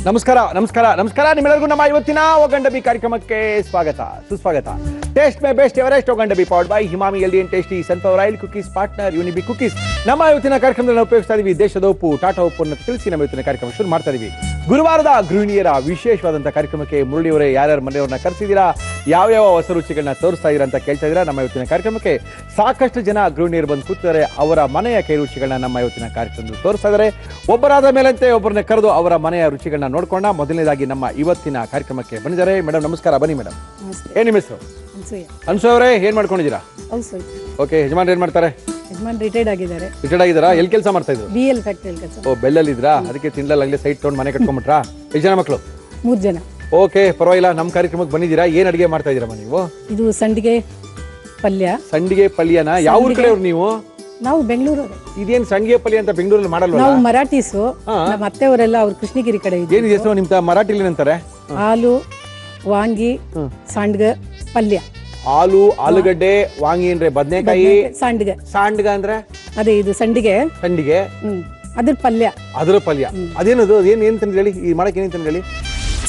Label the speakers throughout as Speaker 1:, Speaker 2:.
Speaker 1: ನಮಸ್ಕಾರ ನಮಸ್ಕಾರ ನಮಸ್ಕಾರ ನಿಮ್ಮೆಲ್ಲರಿಗೂ ನಮ್ಮ ಇವತ್ತಿನ ಒಗಂಡಬಿ ಕಾರ್ಯಕ್ರಮಕ್ಕೆ ಸ್ವಾಗತ ಸುಸ್ವಾಗತ. ಟೇಸ್ಟ್ ಮೇ ಬೆಸ್ಟ್ ಎವರೆಸ್ಟ್ ಒಗಂಡಬಿ powered by Emami healthy and tasty sunflower oil cookies partner Unibic cookies. ನಮ್ಮ ಇವತ್ತಿನ ಕಾರ್ಯಕ್ರಮದಲ್ಲಿ ನಾವು ಉಪಯೋಗಿಸ್ತಾ ಇದೀವಿ ದೇಶದ ಉಪ್ಪು ಟಾಟಾ ಉಪ್ಪು ಅಂತ ತಿಳಿಸಿ ನಮ್ಮ ಇವತ್ತಿನ ಕಾರ್ಯಕ್ರಮ ಶುರು ಮಾಡ್ತಾ ಇದೀವಿ. ಗುರುವಾರದ ಗೃಹಿಣಿಯರ ವಿಶೇಷವಾದಂತಹ ಕಾರ್ಯಕ್ರಮಕ್ಕೆ ಮುರಳಿಯವರೇ ಯಾರ್ಯಾರು ಮನೆಯವ್ರನ್ನ ಕರೆಸಿದ್ದೀರಾ, ಯಾವ ಹೊಸ ರುಚಿಗಳನ್ನ ತೋರಿಸ್ತಾ ಇದ್ದೀರಾ ಅಂತ ಕೇಳ್ತಾ ಇದ್ದೀರಾ. ನಮ್ಮ ಇವತ್ತಿನ ಕಾರ್ಯಕ್ರಮಕ್ಕೆ ಸಾಕಷ್ಟು ಜನ ಗೃಹಿಣಿಯರು ಬಂದು ಕೂತಿದ್ದಾರೆ. ಅವರ ಮನೆಯ ಕೈ ರುಚಿಗಳನ್ನ ನಮ್ಮ ಇವತ್ತಿನ ಕಾರ್ಯಕ್ರಮದಲ್ಲಿ ತೋರಿಸ್ತಾ ಇದ್ದಾರೆ. ಒಬ್ಬರಾದ ಮೇಲಂತೆ ಒಬ್ಬರನ್ನ ಕರೆದು ಅವರ ಮನೆಯ ರುಚಿಗಳನ್ನ ನೋಡ್ಕೊಂಡ ಮೊದಲನೇದಾಗಿ ನಮ್ಮ ಇವತ್ತಿನ ಕಾರ್ಯಕ್ರಮಕ್ಕೆ ಬಂದಿದ್ದಾರೆ. ಮೇಡಮ್ ನಮಸ್ಕಾರ, ಬನ್ನಿ ಮೇಡಮ್. ಏನ್ ನಿಮ್ಮ ಹೆಸರು? ಅನ್ಸೂಯ ಅವರೇ, ಏನ್ ಮಾಡ್ಕೊಂಡಿದ್ದೀರಾ? ಓಕೆ, ಯಜಮಾನ್ ಏನ್ ಮಾಡ್ತಾರೆ?
Speaker 2: ರಿಟೈರ್ಡ್ ಆಗಿದ್ದಾರೆ.
Speaker 1: ರಿಟೈರ್ಡ್ ಆಗಿದ್ದಾರಾ? ಎಲ್ಲಿ ಕೆಲಸ ಮಾಡ್ತಾ ಇದ್ರು?
Speaker 2: BL ಫ್ಯಾಕ್ಟರಿ ಕೆಲಸ.
Speaker 1: ಓ, ಬೆಲ್ಲಲ್ಲಿ ಇದ್ರಾ? ಅದಕ್ಕೆ ತಿಂಗಳಲ್ಲಿ ಸೈಟ್ ತಗೊಂಡು ಮನೆ ಕಟ್ಕೊಂಡ್ಬಿಟ್ರಾ? ಎಷ್ಟು ಜನ ಮಕ್ಕಳು?
Speaker 2: 3 ಜನ.
Speaker 1: ಓಕೆ, ಪರವಾಗಿಲ್ಲ. ನಮ್ಮ ಕಾರ್ಯಕ್ರಮಕ್ಕೆ ಬಂದಿದ್ದೀರಾ. ಏನ್ ಅಡಿಗೆ ಮಾಡ್ತಾ ಇದ್ದೀರಮ್ಮ ನೀವು?
Speaker 2: ಇದು ಸಂಡಿಗೆ ಪಲ್ಯ.
Speaker 1: ಸಂಡಿಗೆ ಪಲ್ಯನ ಯಾವ ಊರ್ ಕಡೆಯವ್ರು ನೀವು?
Speaker 2: ನಾವು ಬೆಂಗಳೂರು.
Speaker 1: ಇದೇನ್ ಸಂಡಿಗೆ ಪಲ್ಯ ಅಂತ ಬೆಂಗಳೂರಲ್ಲಿ ಮಾಡಲ್ವಾ?
Speaker 2: ನಾವು ಮರಾಠೀಸು. ನಮ್ಮ ಅತ್ತೆಯವರೆಲ್ಲ ಅವ್ರು ಕೃಷ್ಣಗಿರಿ ಕಡೆ ಇದ್ದಾರೆ.
Speaker 1: ಏನಿದೆ ಹೆಸರು ನಿಮ್ತ ಮರಾಠಿಲಿ ಏನಂತಾರೆ?
Speaker 2: ಹಾಲು, ವಾಂಗಿ, ಸಂಡ್ಗೆ, ಪಲ್ಯ.
Speaker 1: ಹಾಲು, ಆಲೂಗಡ್ಡೆ, ವಾಂಗಿ ಅಂದ್ರೆ ಬದನೆಕಾಯಿ,
Speaker 2: ಸಂಡ್ಗೆ.
Speaker 1: ಸಾಂಡ್ಗ ಅಂದ್ರೆ
Speaker 2: ಅದೇ ಇದು ಸಂಡಿಗೆ.
Speaker 1: ಸಂಡಿಗೆ
Speaker 2: ಅದ್ರ ಪಲ್ಯ.
Speaker 1: ಅದ್ರ ಪಲ್ಯ. ಅದೇನದು? ಏನ್ ತಂದ್ರೆ ಹೇಳಿ, ಈ ಮಾಡಕ್ಕೆ ಏನೇನ್ ತಂದ್ರೆ ಹೇಳಿ.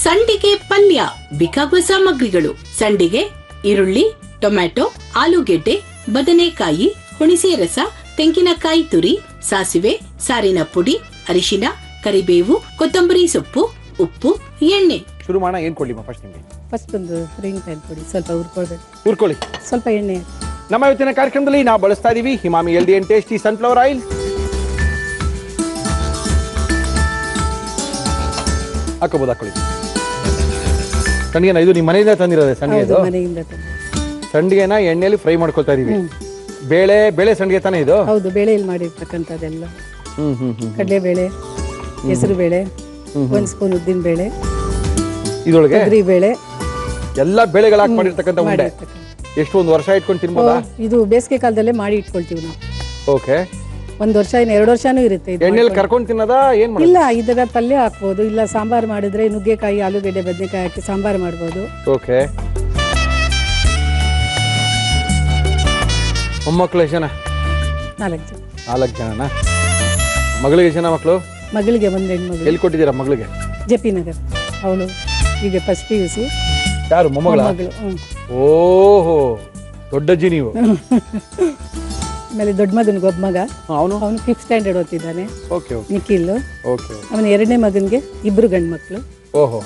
Speaker 3: ಸಂಡಿಗೆ ಪಲ್ಯ ಬೇಕಾಗುವ ಸಾಮಗ್ರಿಗಳು: ಸಂಡಿಗೆ, ಈರುಳ್ಳಿ, ಟೊಮ್ಯಾಟೊ, ಆಲೂಗೆಡ್ಡೆ, ಬದನೆಕಾಯಿ, ಹುಣಸೆ ರಸ, ತೆಂಗಿನಕಾಯಿ ತುರಿ, ಸಾಸಿವೆ, ಸಾರಿನ ಪುಡಿ, ಅರಿಶಿನ, ಕರಿಬೇವು, ಕೊತ್ತಂಬರಿ ಸೊಪ್ಪು, ಉಪ್ಪು, ಎಣ್ಣೆ.
Speaker 1: ಶುರು ಮಾಡೋಣ. ಏನ್ ಕೊಡ್ಲಿ ಫಸ್ಟ್ ನಿಮ್ಗೆ?
Speaker 2: ಫಸ್ಟ್ ಒಂದು ತೆಂಗಿನಕಾಯಿ ಪುಡಿ ಸ್ವಲ್ಪ
Speaker 1: ಹುರ್ಕೊಳ್ಳಿ.
Speaker 2: ಸ್ವಲ್ಪ ಎಣ್ಣೆ.
Speaker 1: ನಮ್ಮ ಇವತ್ತಿನ ಕಾರ್ಯಕ್ರಮದಲ್ಲಿ ನಾವು ಬಳಸ್ತಾ ಇದೀವಿ Emami healthy and tasty sunflower oil. ಹಾಕೊಳ್ಳಿ. ಸಂಡಿಗೆನ ಇದು ನಿಮ್ಮ ಮನೆಯಿಂದ ತಂದಿರೋದೆ? ಸಂಡಿಗೆ
Speaker 2: ಮನೆಯಿಂದ
Speaker 1: ಸಂಡಿಗೆನ ಎಣ್ಣೆಯಲ್ಲಿ ಫ್ರೈ ಮಾಡ್ಕೊಳ್ತಾ ಇದೀವಿ. ಬೇಳೆ ಸಂಡಿಗೆ ತಾನೇ ಇದು?
Speaker 2: ಹೌದು, ಬೇಳೆಯಲ್ಲಿ ಮಾಡಿರ್ತಕ್ಕಂಥದ್ದೆಲ್ಲ. ಕಡಲೆಬೇಳೆ, ಹೆಸರು ಬೇಳೆ, 1 ಸ್ಪೂನ್ ಉದ್ದಿನ ಬೇಳೆ,
Speaker 1: ಇದೊಳಗೆ
Speaker 2: ತೊಗರಿ ಬೇಳೆ,
Speaker 1: ಎಲ್ಲ ಬೇಳೆಗಳು ಹಾಕಿ ಮಾಡಿರ್ತಕ್ಕಂಥ ಉಂಡೆ. ಎಷ್ಟು, 1 ವರ್ಷ ಇಟ್ಕೊಂಡು ತಿನ್ಬೋದಾ?
Speaker 2: ಇದು ಬೇಸಿಗೆ ಕಾಲದಲ್ಲೇ ಮಾಡಿ ಇಟ್ಕೊಳ್ತೀವಿ ನಾವು.
Speaker 1: ಓಕೆ.
Speaker 2: 1 ವರ್ಷ 2 ವರ್ಷನೂ ಇರುತ್ತೆ.
Speaker 1: ಎಣ್ಣೆಯಲ್ಲಿ ಕರ್ಕೊಂಡು ತಿನ್ನೋದಾ? ಏನ್ ಮಾಡೋದು?
Speaker 2: ಇಲ್ಲ, ಇದರ ಪಲ್ಯ ಹಾಕ್ಬೋದು. ಇಲ್ಲ ಸಾಂಬಾರ್ ಮಾಡಿದ್ರೆ ನುಗ್ಗೆಕಾಯಿ, ಆಲೂಗೆಡ್ಡೆ, ಬದನೆಕಾಯಿ ಹಾಕಿ ಸಾಂಬಾರ್ ಮಾಡ್ಬೋದು.
Speaker 1: ಓಕೆ. ಮೊಮ್ಮಕ್ಕಳು ಎಷ್ಟು ಜನ?
Speaker 2: 4 ಜನ.
Speaker 1: 4 ಜನನಾ? ಮಗಳಿಗೆ ಎಷ್ಟು ಜನ ಮಕ್ಕಳು?
Speaker 2: ಮಗಳಿಗೆ 1 ಹೆಣ್ಮಗಳು.
Speaker 1: ಎಲ್ಲಿ ಕೊಟ್ಟಿದ್ದೀರಾ ಮಗಳಿಗೆ?
Speaker 2: JP ನಗರ್. ಅವಳು ಈಗ ಫಸ್ಟ್ PUC.
Speaker 1: ಯಾರು ಮೊಮ್ಮಗಳ?
Speaker 2: ಮಗಳು.
Speaker 1: ಓಹೋ, ದೊಡ್ಡಜ್ಜಿ ನೀವು.
Speaker 2: ಆಮೇಲೆ ದೊಡ್ಡ ಮಗನಿಗೆ ಒಬ್ಬ ಮಗ,
Speaker 1: ಅವನು
Speaker 2: 5th ಸ್ಟ್ಯಾಂಡರ್ಡ್ ಓದ್ತಿದ್ದಾನೆ.
Speaker 1: Okay okay
Speaker 2: Nikhil.
Speaker 1: ಓಕೆ.
Speaker 2: ಅವನ 2ನೇ ಮಗನಿಗೆ 2 ಗಂಡು ಮಕ್ಕಳು.
Speaker 1: ಓಹೋ,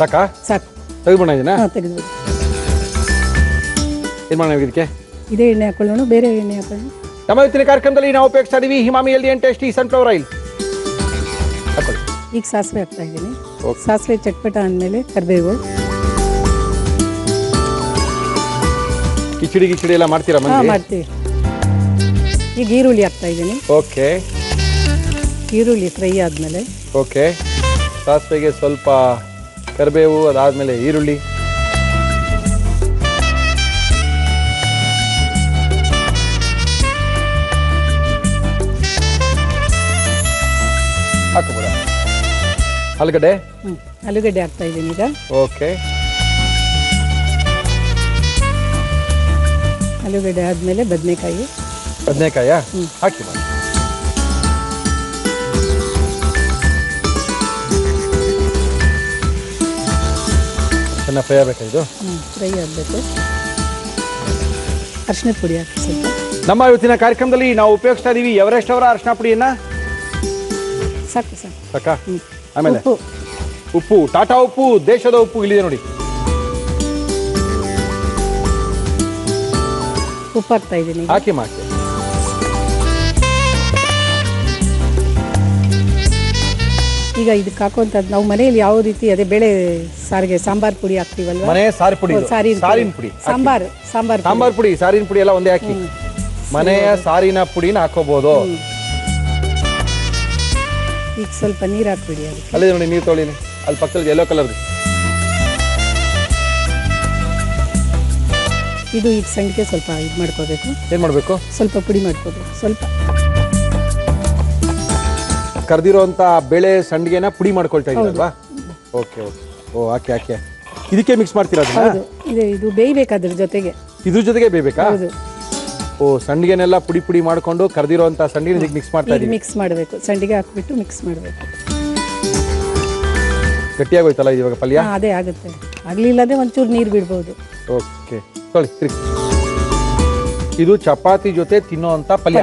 Speaker 1: ಸಾಕಾ?
Speaker 2: ಸಾಕು.
Speaker 1: ತೆಗೆದುಬಿಡ ಇದನ್ನ?
Speaker 2: ತೆಗೆದು.
Speaker 1: ಏನು ಮಾಡೋಣ ಇದಕ್ಕೆ?
Speaker 2: ಇದೇ ಎಣ್ಣೆ ಹಾಕೊಳ್ಳೋಣ, ಬೇರೆ ಎಣ್ಣೆ ಹಾಕೊಳ್ಳೋಣ.
Speaker 1: ನಮ್ಮ ಇವತ್ತಿನ ಕಾರ್ಯಕ್ರಮದಲ್ಲಿ ನಾವು ಉಪಯೋಗಿಸ್ತಾ ಇದೀವಿ Emami healthy and tasty sunflower oil. ಹಾಕೊಳ್ಳಿ.
Speaker 2: ಈಗ ಸಾಸಿವೆ ಹಾಕ್ತಾ ಇದ್ದೀನಿ. ಸಾಸಿವೆ ಚಟ್ಪಟ ಅಂದಮೇಲೆ ಕರಿಬೇವು.
Speaker 1: ಕಿಚಡಿ ಎಲ್ಲ ಮಾಡ್ತೀರಾ ಮನೆಯಲ್ಲಿ?
Speaker 2: ಮಾಡ್ತೀವಿ. ಈಗ ಈರುಳ್ಳಿ ಹಾಕ್ತಾ ಇದ್ದೀನಿ.
Speaker 1: ಓಕೆ.
Speaker 2: ಈರುಳ್ಳಿ ಫ್ರೈ ಆದಮೇಲೆ
Speaker 1: ಓಕೆ, ಸಾಸಿವೆಗೆ ಸ್ವಲ್ಪ ಕರಿಬೇವು, ಅದಾದಮೇಲೆ ಈರುಳ್ಳಿ. ಹಾಕಬೋದ? ಆಲೂಗಡ್ಡೆ
Speaker 2: ಹಾಕ್ತಾ ಇದ್ದೀನಿ ಈಗ.
Speaker 1: ಓಕೆ.
Speaker 2: ಆಲೂಗಡ್ಡೆ ಆದಮೇಲೆ ಬದನೆಕಾಯಿ
Speaker 1: ಹಾಕಿ ಮಾಡಿ. ಚೆನ್ನಾಗಿ ಫ್ರೈ ಆಗಬೇಕಾ ಇದು?
Speaker 2: ಫ್ರೈ ಆಗಬೇಕು. ಅರಿಶಿಣದ ಪುಡಿ ಹಾಕಿ ಸ್ವಲ್ಪ.
Speaker 1: ನಮ್ಮ ಇವತ್ತಿನ ಕಾರ್ಯಕ್ರಮದಲ್ಲಿ ನಾವು ಉಪಯೋಗಿಸ್ತಾ ಇದೀವಿ ಎವರೆಸ್ಟ್ ಅವರ ಅರಿಶಿಣ ಪುಡಿಯನ್ನ. ಸಾಕಾ? ಆಮೇಲೆ ಉಪ್ಪು, ಟಾಟಾ ಉಪ್ಪು, ದೇಶದ ಉಪ್ಪು ಇಲ್ಲಿದೆ ನೋಡಿ.
Speaker 2: ಉಪ್ಪು ಹಾಕ್ತಾ ಇದ್ದೀನಿ.
Speaker 1: ಹಾಕಿ.
Speaker 2: ಈಗ ಇದಕ್ಕೆ ಹಾಕುವಂಥದ್ದು ನಾವು ಮನೆಯಲ್ಲಿ ಯಾವ ರೀತಿ ಅದೇ ಬೇಳೆ ಸಾರಿಗೆ ಸಾಂಬಾರ್ ಪುಡಿ ಹಾಕ್ತೀವಲ್ವಾ?
Speaker 1: ಮನೆ ಸಾರಿನ ಪುಡಿ, ಸಾಂಬಾರ್ ಪುಡಿ, ಸಾರಿನ ಪುಡಿ ಎಲ್ಲ ಒಂದೇ ಹಾಕಿ ಮನೆಯ ಸಾರಿನ ಪುಡಿನ ಹಾಕೋಬಹುದು.
Speaker 2: ಈಗ ಸ್ವಲ್ಪ ನೀರು ಹಾಕ್ಬಿಡಿ.
Speaker 1: ಅಲ್ಲಿ ನೋಡಿ, ನೀರು ತೊಳಿ. ಅಲ್ಲಿ ಪಕ್ಕದಲ್ಲಿ ಯೆಲ್ಲೋ ಕಲರ್
Speaker 2: ಇದು. ಈಗ ಸಂಡಿಗೆ ಸ್ವಲ್ಪ ಇದು ಮಾಡ್ಕೋಬೇಕು.
Speaker 1: ಏನ್ ಮಾಡ್ಬೇಕು? ಸ್ವಲ್ಪ
Speaker 2: ಪುಡಿ ಮಾಡ್ಕೋಬೇಕು. ಸ್ವಲ್ಪ
Speaker 1: ಕರ್ದಿರೋಂತ ಬೇಳೆ ಸಂಡಿಗೆನ ಪುಡಿ ಮಾಡ್ಕೊಳ್ತಾ ಇದ್ದೀರಲ್ವಾ? Okay okay. ಓ, ಹಾಕಿ ಇದಕ್ಕೆ ಮಿಕ್ಸ್ ಮಾಡ್ತೀರಾ?
Speaker 2: ಇದು ಬೇಯಬೇಕು ಅದ್ರ ಜೊತೆಗೆ.
Speaker 1: ಇದ್ರ ಜೊತೆಗೆ ಬೇಯಬೇಕಾ?
Speaker 2: ಹೌದು.
Speaker 1: ಓ, ಸಂಡಿಗೆನೆಲ್ಲ ಪುಡಿ ಮಾಡ್ಕೊಂಡು ಕರ್ದಿರೋಂತ ಸಂಡಿಗೆ ಮಿಕ್ಸ್ ಮಾಡ್ತಾ ಇದೀವಿ.
Speaker 2: ಮಿಕ್ಸ್ ಮಾಡಬೇಕು. ಸಂಡಿಗೆ ಹಾಕ್ಬಿಟ್ಟು ಮಿಕ್ಸ್ ಮಾಡಬೇಕು.
Speaker 1: ಗಟ್ಟಿಯಾಗೋಯ್ತಲ್ಲ ಇವಾಗ ಪಲ್ಯ.
Speaker 2: ಅದೇ ಆಗುತ್ತೆ. ಆಗಲಿಲ್ಲದೆ ಒಂಚೂರು ನೀರು ಬಿಡ್ಬೋದು.
Speaker 1: ಓಕೆ ತೊಳಿ ತಿರ್ಗಿ. ಇದು ಚಪಾತಿ ಜೊತೆ ತಿನ್ನೋಂಥ ಪಲ್ಯ.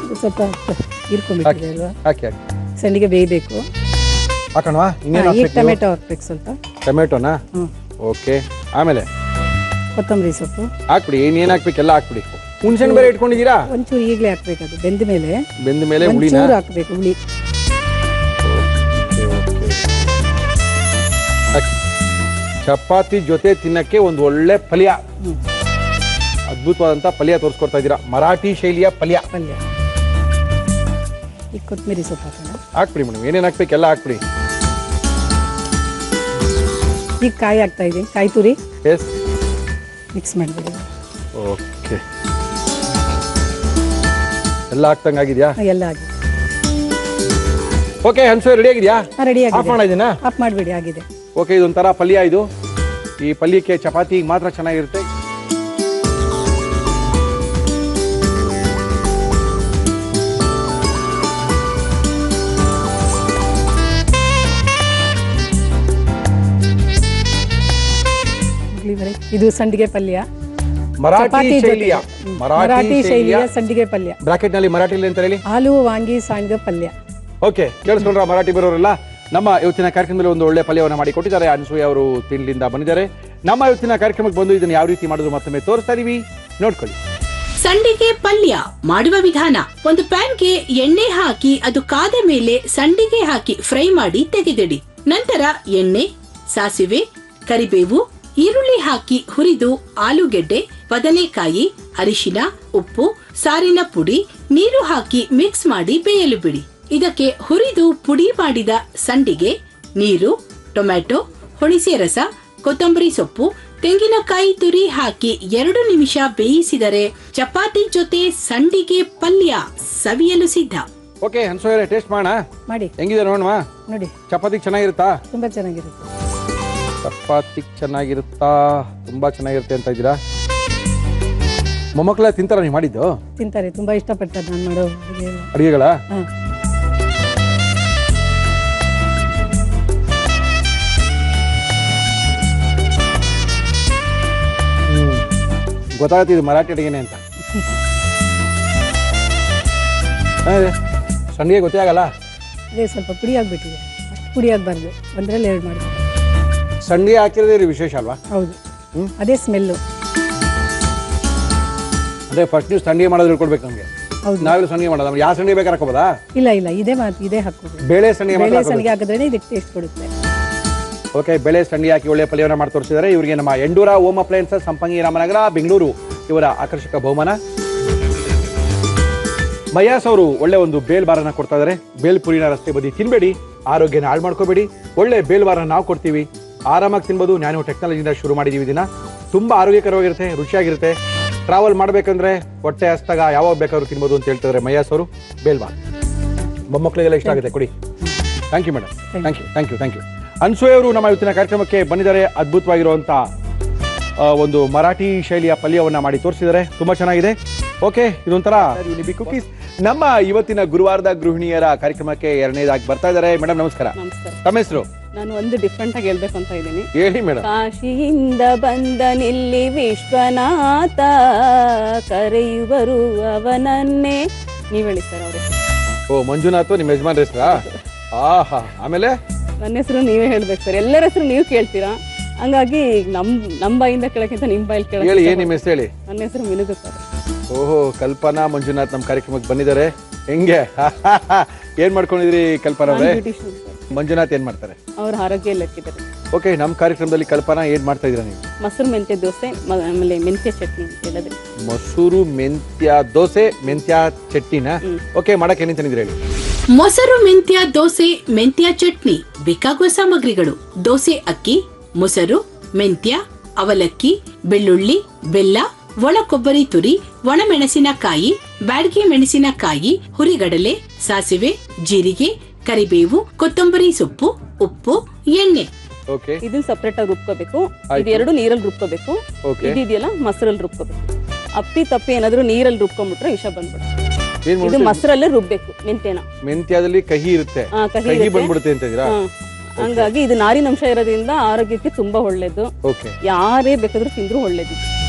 Speaker 2: ಇದು ಸ್ವಲ್ಪ ಹೀರ್ಕೊಂಡ್ಬಿಟ್ಟಿದೆ ಅಲ್ವಾ?
Speaker 1: ಹಾಕಿ ಹಾಕಿ.
Speaker 2: ಸಂಡಿಗೆ ಬೇಯಬೇಕು.
Speaker 1: ಹಾಕೋಣವಾ? ಇನ್ನೇನು
Speaker 2: ಈಗ
Speaker 1: ಹಾಕ್ಬೇಕು?
Speaker 2: ಟೊಮೆಟೊ ಹಾಕ್ಬೇಕು ಸ್ವಲ್ಪ.
Speaker 1: ಟೊಮೆಟೊನಾ? ಓಕೆ. ಆಮೇಲೆ
Speaker 2: ಕೊತ್ತಂಬರಿ ಸೊಪ್ಪು
Speaker 1: ಹಾಕ್ಬಿಡಿ. ಏನೇನು ಹಾಕ್ಬೇಕು ಎಲ್ಲ ಹಾಕ್ಬಿಡಿ. ಹುಣಸೆಹಣ್ಣು ಬೇರೆ ಇಟ್ಕೊಂಡಿದ್ದೀರಾ?
Speaker 2: ಒಂಚೂರು ಈಗಲೇ ಹಾಕ್ಬೇಕು. ಅದು ಬೆಂದ ಮೇಲೆ
Speaker 1: ಹುಳಿನ
Speaker 2: ಒಂಚೂರು ಹಾಕ್ಬೇಕು. ಹುಳಿ
Speaker 1: ಚಪಾತಿ ಜೊತೆ ತಿನ್ನಕ್ಕೆ ಒಂದು ಒಳ್ಳೆ ಪಲ್ಯ. ಅದ್ಭುತವಾದಂಥ ಪಲ್ಯ ತೋರಿಸ್ಕೊಡ್ತಾ ಇದ್ದೀರಾ. ಮರಾಠಿ ಶೈಲಿಯ ಪಲ್ಯ.
Speaker 2: ಈಗ ಕೊತ್ತಂಬರಿ ಸೊಪ್ಪು ಹಾಕೋಣ.
Speaker 1: ಹಾಕ್ಬಿಡಿ ಮೇಡಮ್. ಏನೇನು ಹಾಕ್ಬೇಕು ಎಲ್ಲ ಹಾಕ್ಬಿಡಿ.
Speaker 2: ಈಗ ಕಾಯಿ ಹಾಕ್ತಾ ಇದ್ದೀನಿ. ಕಾಯಿ ತುರಿ
Speaker 1: ಎಸ್
Speaker 2: ಮಿಕ್ಸ್ ಮಾಡಿಬಿಡಿ.
Speaker 1: ಓಕೆ. ಎಲ್ಲ ಹಾಕ್ತಂಗೆ ಆಗಿದೆಯಾ?
Speaker 2: ಎಲ್ಲ ಆಗಿದೆ.
Speaker 1: ಓಕೆ. ಹನ್ಸು ರೆಡಿ ಆಗಿದೆಯಾ?
Speaker 2: ರೆಡಿ
Speaker 1: ಆಫ್
Speaker 2: ಆಗಿದೆ.
Speaker 1: ಮಾಡೋದಿನ?
Speaker 2: ಆಫ್ ಮಾಡಿಬಿಡಿ. ಆಗಿದೆ.
Speaker 1: ಓಕೆ. ಇದೊಂಥರ ಪಲ್ಯ. ಇದು ಈ ಪಲ್ಯಕ್ಕೆ ಚಪಾತಿ ಮಾತ್ರ ಚೆನ್ನಾಗಿರುತ್ತೆ.
Speaker 2: ಇದು ಸಂಡಿಗೆ ಪಲ್ಯ.
Speaker 1: ಮರಾಠಿ ಶೈಲಿಯ
Speaker 2: ಮರಾಠಿ ಶೈಲಿಯ ಸಂಡಿಗೆ ಪಲ್ಯ.
Speaker 1: ಬ್ರಾಕೆಟ್ ನಲ್ಲಿ ಮರಾಠಿಲಿ ಅಂತ ಹೇಳಿ
Speaker 2: ಆಲೂ ವಾಂಗಿ ಸಾಂಗ್ ಪಲ್ಯ.
Speaker 1: ಓಕೆ. ಕೇಳಿಸ್ಕೊಂಡ್ರ ಮರಾಠಿ ಬರೋರೆಲ್ಲ? ನಮ್ಮ ಇವತ್ತಿನ ಕಾರ್ಯಕ್ರಮದಲ್ಲಿ ಒಂದು ಒಳ್ಳೆ ಪಲ್ಯವನ್ನು ಮಾಡಿ ಕೊಟ್ಟಿದ್ದಾರೆ. ಅನಸೂಯ ಅವರು ತಿಂಡಿಯಿಂದ ಬಂದಿದ್ದಾರೆ. ನಮ್ಮ ಇವತ್ತಿನ ಕಾರ್ಯಕ್ರಮಕ್ಕೆ ಬಂದು ಇದನ್ನು ಯಾವ ರೀತಿ ಮಾಡಿದ್ರು ಮತ್ತೊಮ್ಮೆ ತೋರಿಸ್ತಾ ಇದೀವಿ, ನೋಡ್ಕೊಳ್ಳಿ.
Speaker 3: ಸಂಡಿಗೆ ಪಲ್ಯ ಮಾಡುವ ವಿಧಾನ: ಒಂದು ಪ್ಯಾನ್ಗೆ ಎಣ್ಣೆ ಹಾಕಿ ಅದು ಕಾದ ಮೇಲೆ ಸಂಡಿಗೆ ಹಾಕಿ ಫ್ರೈ ಮಾಡಿ ತೆಗೆದಿಡಿ. ನಂತರ ಎಣ್ಣೆ, ಸಾಸಿವೆ, ಕರಿಬೇವು, ಈರುಳ್ಳಿ ಹಾಕಿ ಹುರಿದು ಆಲೂಗೆಡ್ಡೆ, ಬದನೆಕಾಯಿ, ಅರಿಶಿನ, ಉಪ್ಪು, ಸಾರಿನ ಪುಡಿ, ನೀರು ಹಾಕಿ ಮಿಕ್ಸ್ ಮಾಡಿ ಬೇಯಲು ಬಿಡಿ. ಇದಕ್ಕೆ ಹುರಿದು ಪುಡಿ ಮಾಡಿದ ಸಂಡಿಗೆ, ನೀರು, ಟೊಮ್ಯಾಟೊ, ಹುಣಸೆ ರಸ, ಕೊತ್ತಂಬರಿ ಸೊಪ್ಪು, ತೆಂಗಿನಕಾಯಿ ತುರಿ ಹಾಕಿ 2 ನಿಮಿಷ ಬೇಯಿಸಿದರೆ ಚಪಾತಿ ಜೊತೆ ಸಂಡಿಗೆ ಪಲ್ಯ ಸವಿಯಲು ಸಿದ್ಧ.
Speaker 1: ಓಕೆ. ಹನ್ಸೋಯರೇ, ಟೇಸ್ಟ್ ಮಾಡೋಣ.
Speaker 2: ಮಾಡಿ.
Speaker 1: ಹೆಂಗಿದೆ ನೋಡುವ?
Speaker 2: ನೋಡಿ.
Speaker 1: ಚಪಾತಿಗೆ ಚೆನ್ನಾಗಿರುತ್ತಾ?
Speaker 2: ತುಂಬಾ ಚೆನ್ನಾಗಿರುತ್ತೆ.
Speaker 1: ಚಪಾತಿಗೆ ಚೆನ್ನಾಗಿರುತ್ತಾ? ತುಂಬಾ ಚೆನ್ನಾಗಿರುತ್ತೆ ಅಂತ ಇದ್ದೀರಾ? ಮೊಮ್ಮಕ್ಕಳ ತಿಂತಾರ ನೀವು ಮಾಡಿದ್ದು?
Speaker 2: ತಿಂತಾರೆ. ತುಂಬಾ ಇಷ್ಟಪಡ್ತಾರೆ ನಾನು ಮಾಡೋ
Speaker 1: ಅಡಿಗೆಗಳ. ಗೊತ್ತಾಗುತ್ತೆ ಇದು ಮರಾಠಿ ಅಡಿಗೆನೆ ಅಂತ. ಸಂಡಿಗೆ ಗೊತ್ತೇ ಆಗಲ್ಲ.
Speaker 2: ಅದೇ ಸ್ವಲ್ಪ ಪುಡಿ ಆಗ್ಬಿಟ್ಟಿದೆ. ಅಷ್ಟು ಪುಡಿ ಆಗಬಾರ್ದು. ಒಂದರಲ್ಲಿ 2 ಮಾಡಬೇಕು.
Speaker 1: ಸಂಡಿಗೆ ಹಾಕಿರೋದೇ ವಿಶೇಷ ಅಲ್ವಾ?
Speaker 2: ಹೌದು. ಅದೇ ಸ್ಮೆಲ್ಲು.
Speaker 1: ಅದೇ ಫಸ್ಟ್ ನೀವು ಸಂಡಿಗೆ ಮಾಡೋದು ಹೇಳ್ಕೊಡ್ಬೇಕು ನಮಗೆ.
Speaker 2: ಹೌದು.
Speaker 1: ನಾವೆಲ್ಲ ಸಂಡಿಗೆ ಮಾಡೋದು. ಯಾವ ಸಂಡಿಗೆ ಬೇಕಾದ್ರೆ ಹಾಕೋಬೋದಾ?
Speaker 2: ಇಲ್ಲ ಇದೇ ಹಾಕೋದು.
Speaker 1: ಬೇಳೆ ಸಂಡಿಗೆ
Speaker 2: ಸಂಡಿಗೆ ಹಾಕಿದ್ರೆ ಇದಕ್ಕೆ ಟೇಸ್ಟ್ ಕೊಡುತ್ತೆ.
Speaker 1: ಓಕೆ. ಬೇಳೆ ಸಂಡಿಗೆ ಹಾಕಿ ಒಳ್ಳೆ ಪಲ್ಯವನ್ನು ಮಾಡಿ ತೋರಿಸಿದ್ದಾರೆ. ಇವರಿಗೆ ನಮ್ಮ ಎಂಡೂರ ಹೋಮ್ ಅಪ್ಲಯನ್ಸಸ್, ಸಂಪಂಗಿ ರಾಮನಗರ, ಬೆಂಗಳೂರು ಇವರ ಆಕರ್ಷಕ ಬಹುಮಾನ. ಮಯಾಸ್ ಅವರು ಒಳ್ಳೆ ಒಂದು ಬೇಲ್ ಬಾರನ್ನ ಕೊಡ್ತಾ ಇದ್ದಾರೆ. ಬೇಲ್ ಪುರಿನ ರಸ್ತೆ ಬದಿ ತಿನ್ಬೇಡಿ, ಆರೋಗ್ಯನ ಹಾಳು ಮಾಡ್ಕೋಬೇಡಿ. ಒಳ್ಳೆ ಬೇಲ್ ಬಾರನ್ನ ನಾವು ಕೊಡ್ತೀವಿ. ಆರಾಮಾಗಿ ತಿನ್ಬೋದು. ನ್ಯಾನೋ ಟೆಕ್ನಾಲಜಿಯಿಂದ ಶುರು ಮಾಡಿದ್ದೀವಿ ದಿನ. ತುಂಬಾ ಆರೋಗ್ಯಕರವಾಗಿರುತ್ತೆ, ರುಚಿಯಾಗಿರುತ್ತೆ. ಟ್ರಾವೆಲ್ ಮಾಡಬೇಕಂದ್ರೆ ಹೊಟ್ಟೆ ಹಸ್ತಾಗ ಯಾವಾಗ ಬೇಕಾದ್ರೂ ತಿನ್ಬೋದು ಅಂತ ಹೇಳ್ತಿದ್ದಾರೆ ಮಯಾಸ್ ಅವರು. ಬೇಲ್ ಬಾರ್ ಮೊಮ್ಮಕ್ಕಳಿಗೆಲ್ಲ ಇಷ್ಟ ಆಗುತ್ತೆ, ಕೊಡಿ. Thank you madam. Thank you. Ansuya ಅವರು ನಮ್ಮ ಇವತ್ತಿನ ಕಾರ್ಯಕ್ರಮಕ್ಕೆ ಬಂದಿದ್ದಾರೆ. ಅದ್ಭುತವಾಗಿರುವಂಥ ಒಂದು ಮರಾಠಿ ಶೈಲಿಯ ಪಲ್ಯವನ್ನು ಮಾಡಿ ತೋರಿಸಿದ್ದಾರೆ. ತುಂಬಾ ಚೆನ್ನಾಗಿದೆ. ಓಕೆ. ಇದೊಂಥರ ಯುನಿಬಿ ಕುಕೀಸ್ ನಮ್ಮ ಇವತ್ತಿನ ಗುರುವಾರದ ಗೃಹಿಣಿಯರ ಕಾರ್ಯಕ್ರಮಕ್ಕೆ 2ನೇದಾಗಿ ಬರ್ತಾ ಇದ್ದಾರೆ. ಮೇಡಮ್ ನಮಸ್ಕಾರ. ತಮ್ಮ ಹೆಸರು?
Speaker 4: ನಾನು ಒಂದು ಡಿಫ್ರೆಂಟ್ ಆಗಿ ಹೇಳ್ಬೇಕು ಅಂತ ಇದ್ದೀನಿ.
Speaker 1: ಹೇಳಿ ಮೇಡಮ್.
Speaker 4: ಕಾಶಿಯಿಂದ ಬಂದ ನಿಲ್ಲಿ ವಿಶ್ವನಾಥ, ಕರೆಯುವರು ಅವನನ್ನೇ. ನೀವ್ ಹೇಳಿ ಸರ್ ಅವ್ರ ಹೆಸರು.
Speaker 1: ಓ, ಮಂಜುನಾಥ್ ನಿಮ್ಮ ಯಜಮಾನ್ ಹೆಸರಾ? ಆಹಾ. ಆಮೇಲೆ
Speaker 4: ನನ್ನ ಹೆಸರು ನೀವೇ ಹೇಳ್ಬೇಕು ಸರ್. ಎಲ್ಲರ ಹೆಸರು ನೀವು ಕೇಳ್ತೀರಾ, ಹಂಗಾಗಿ ನಮ್ಮ ಬಾಯಿಂದ ಕೇಳಕ್ಕಿಂತ ನಿಮ್ ಬಾಯಲ್ಲಿ ಕೇಳ.
Speaker 1: ಹೇಳಿ, ಏನ್ ನಿಮ್ಮ ಹೆಸರು ಹೇಳಿ.
Speaker 4: ನನ್ನ ಹೆಸರು ಮಿನುಗು ಸರ್.
Speaker 1: ಓಹೋ, ಕಲ್ಪನಾ ಮಂಜುನಾಥ್ ನಮ್ಮ ಕಾರ್ಯಕ್ರಮಕ್ಕೆ ಬಂದಿದ್ದಾರೆ. ಹೆಂಗೆ ಏನ್ ಮಾಡ್ಕೊಂಡಿದ್ರಿ ಕಲ್ಪನಾ ಅವರೇ? ಮಂಜುನಾಥ್ ಏನ್ ಮಾಡ್ತಾರೆ?
Speaker 4: ಅವ್ರ ಆರೋಗ್ಯ ಲೆಕ್ಕಿದ್ದಾರೆ.
Speaker 1: ಓಕೆ. ನಮ್ಮ ಕಾರ್ಯಕ್ರಮದಲ್ಲಿ ಕಲ್ಪನಾ ಏನ್ ಮಾಡ್ತಾ ಇದ್ದೀರಾ ನೀವು?
Speaker 4: ಮೊಸರು ಮೆಂತ್ಯ ದೋಸೆ, ಆಮೇಲೆ ಮೆಂತ್ಯ ಚಟ್ನಿ ಅಂತ ಹೇಳಿದ್ರೆ.
Speaker 1: ಮೊಸರು ಮೆಂತ್ಯ ದೋಸೆ, ಮೆಂತ್ಯ ಚಟ್ನಿನ? ಓಕೆ. ಮಾಡಕ್ಕೆ ಏನೇನು ತಂದಿದ್ರಿ ಹೇಳಿ.
Speaker 3: ಮೊಸರು ಮೆಂತ್ಯ ದೋಸೆ, ಮೆಂತ್ಯ ಚಟ್ನಿ. ಬೇಕಾಗುವ ಸಾಮಗ್ರಿಗಳು: ದೋಸೆ ಅಕ್ಕಿ, ಮೊಸರು, ಮೆಂತ್ಯ, ಅವಲಕ್ಕಿ, ಬೆಳ್ಳುಳ್ಳಿ, ಬೆಲ್ಲ, ಒಣ ಕೊಬ್ಬರಿ ತುರಿ, ಒಣಮೆಣಸಿನಕಾಯಿ, ಬ್ಯಾಡಗಿ ಮೆಣಸಿನಕಾಯಿ, ಹುರಿಗಡಲೆ, ಸಾಸಿವೆ, ಜೀರಿಗೆ, ಕರಿಬೇವು, ಕೊತ್ತಂಬರಿ ಸೊಪ್ಪು, ಉಪ್ಪು, ಎಣ್ಣೆ.
Speaker 4: ಇದನ್ನ ಸಪರೇಟ್ ಆಗಿ ರುಬ್ಕೋಬೇಕು. ಇದು 2 ನೀರಲ್ಲಿ ರುಬ್ಕೋಬೇಕು. ಇದೆಯಲ್ಲ ಮೊಸರಲ್ಲಿ ರುಬ್ಕೋಬೇಕು. ಅಪ್ಪಿ ತಪ್ಪಿ ಏನಾದ್ರು ನೀರಲ್ಲಿ ರುಬ್ಕೊಂಡ್ಬಿಟ್ರೆ ವಿಷ ಬಂದ್ಬಿಡುತ್ತೆ. ಇದು ಮೊಸರಲ್ಲೇ ರುಬ್ಬೇಕು ಮೆಂತ್ಯನ.
Speaker 1: ಮೆಂತ್ಯದಲ್ಲಿ ಕಹಿ ಇರುತ್ತೆ, ಕಹಿ ಬಂದ್ಬಿಡುತ್ತೆ ಅಂತ ಇದೀರಾ?
Speaker 4: ಹಂಗಾಗಿ ಇದು ನಾರಿನಂಶ ಇರೋದ್ರಿಂದ ಆರೋಗ್ಯಕ್ಕೆ ತುಂಬಾ ಒಳ್ಳೇದು.
Speaker 1: ಓಕೆ
Speaker 4: ಯಾರೇ ಬೇಕಾದ್ರೂ ತಿಂದ್ರು ಒಳ್ಳೇದು.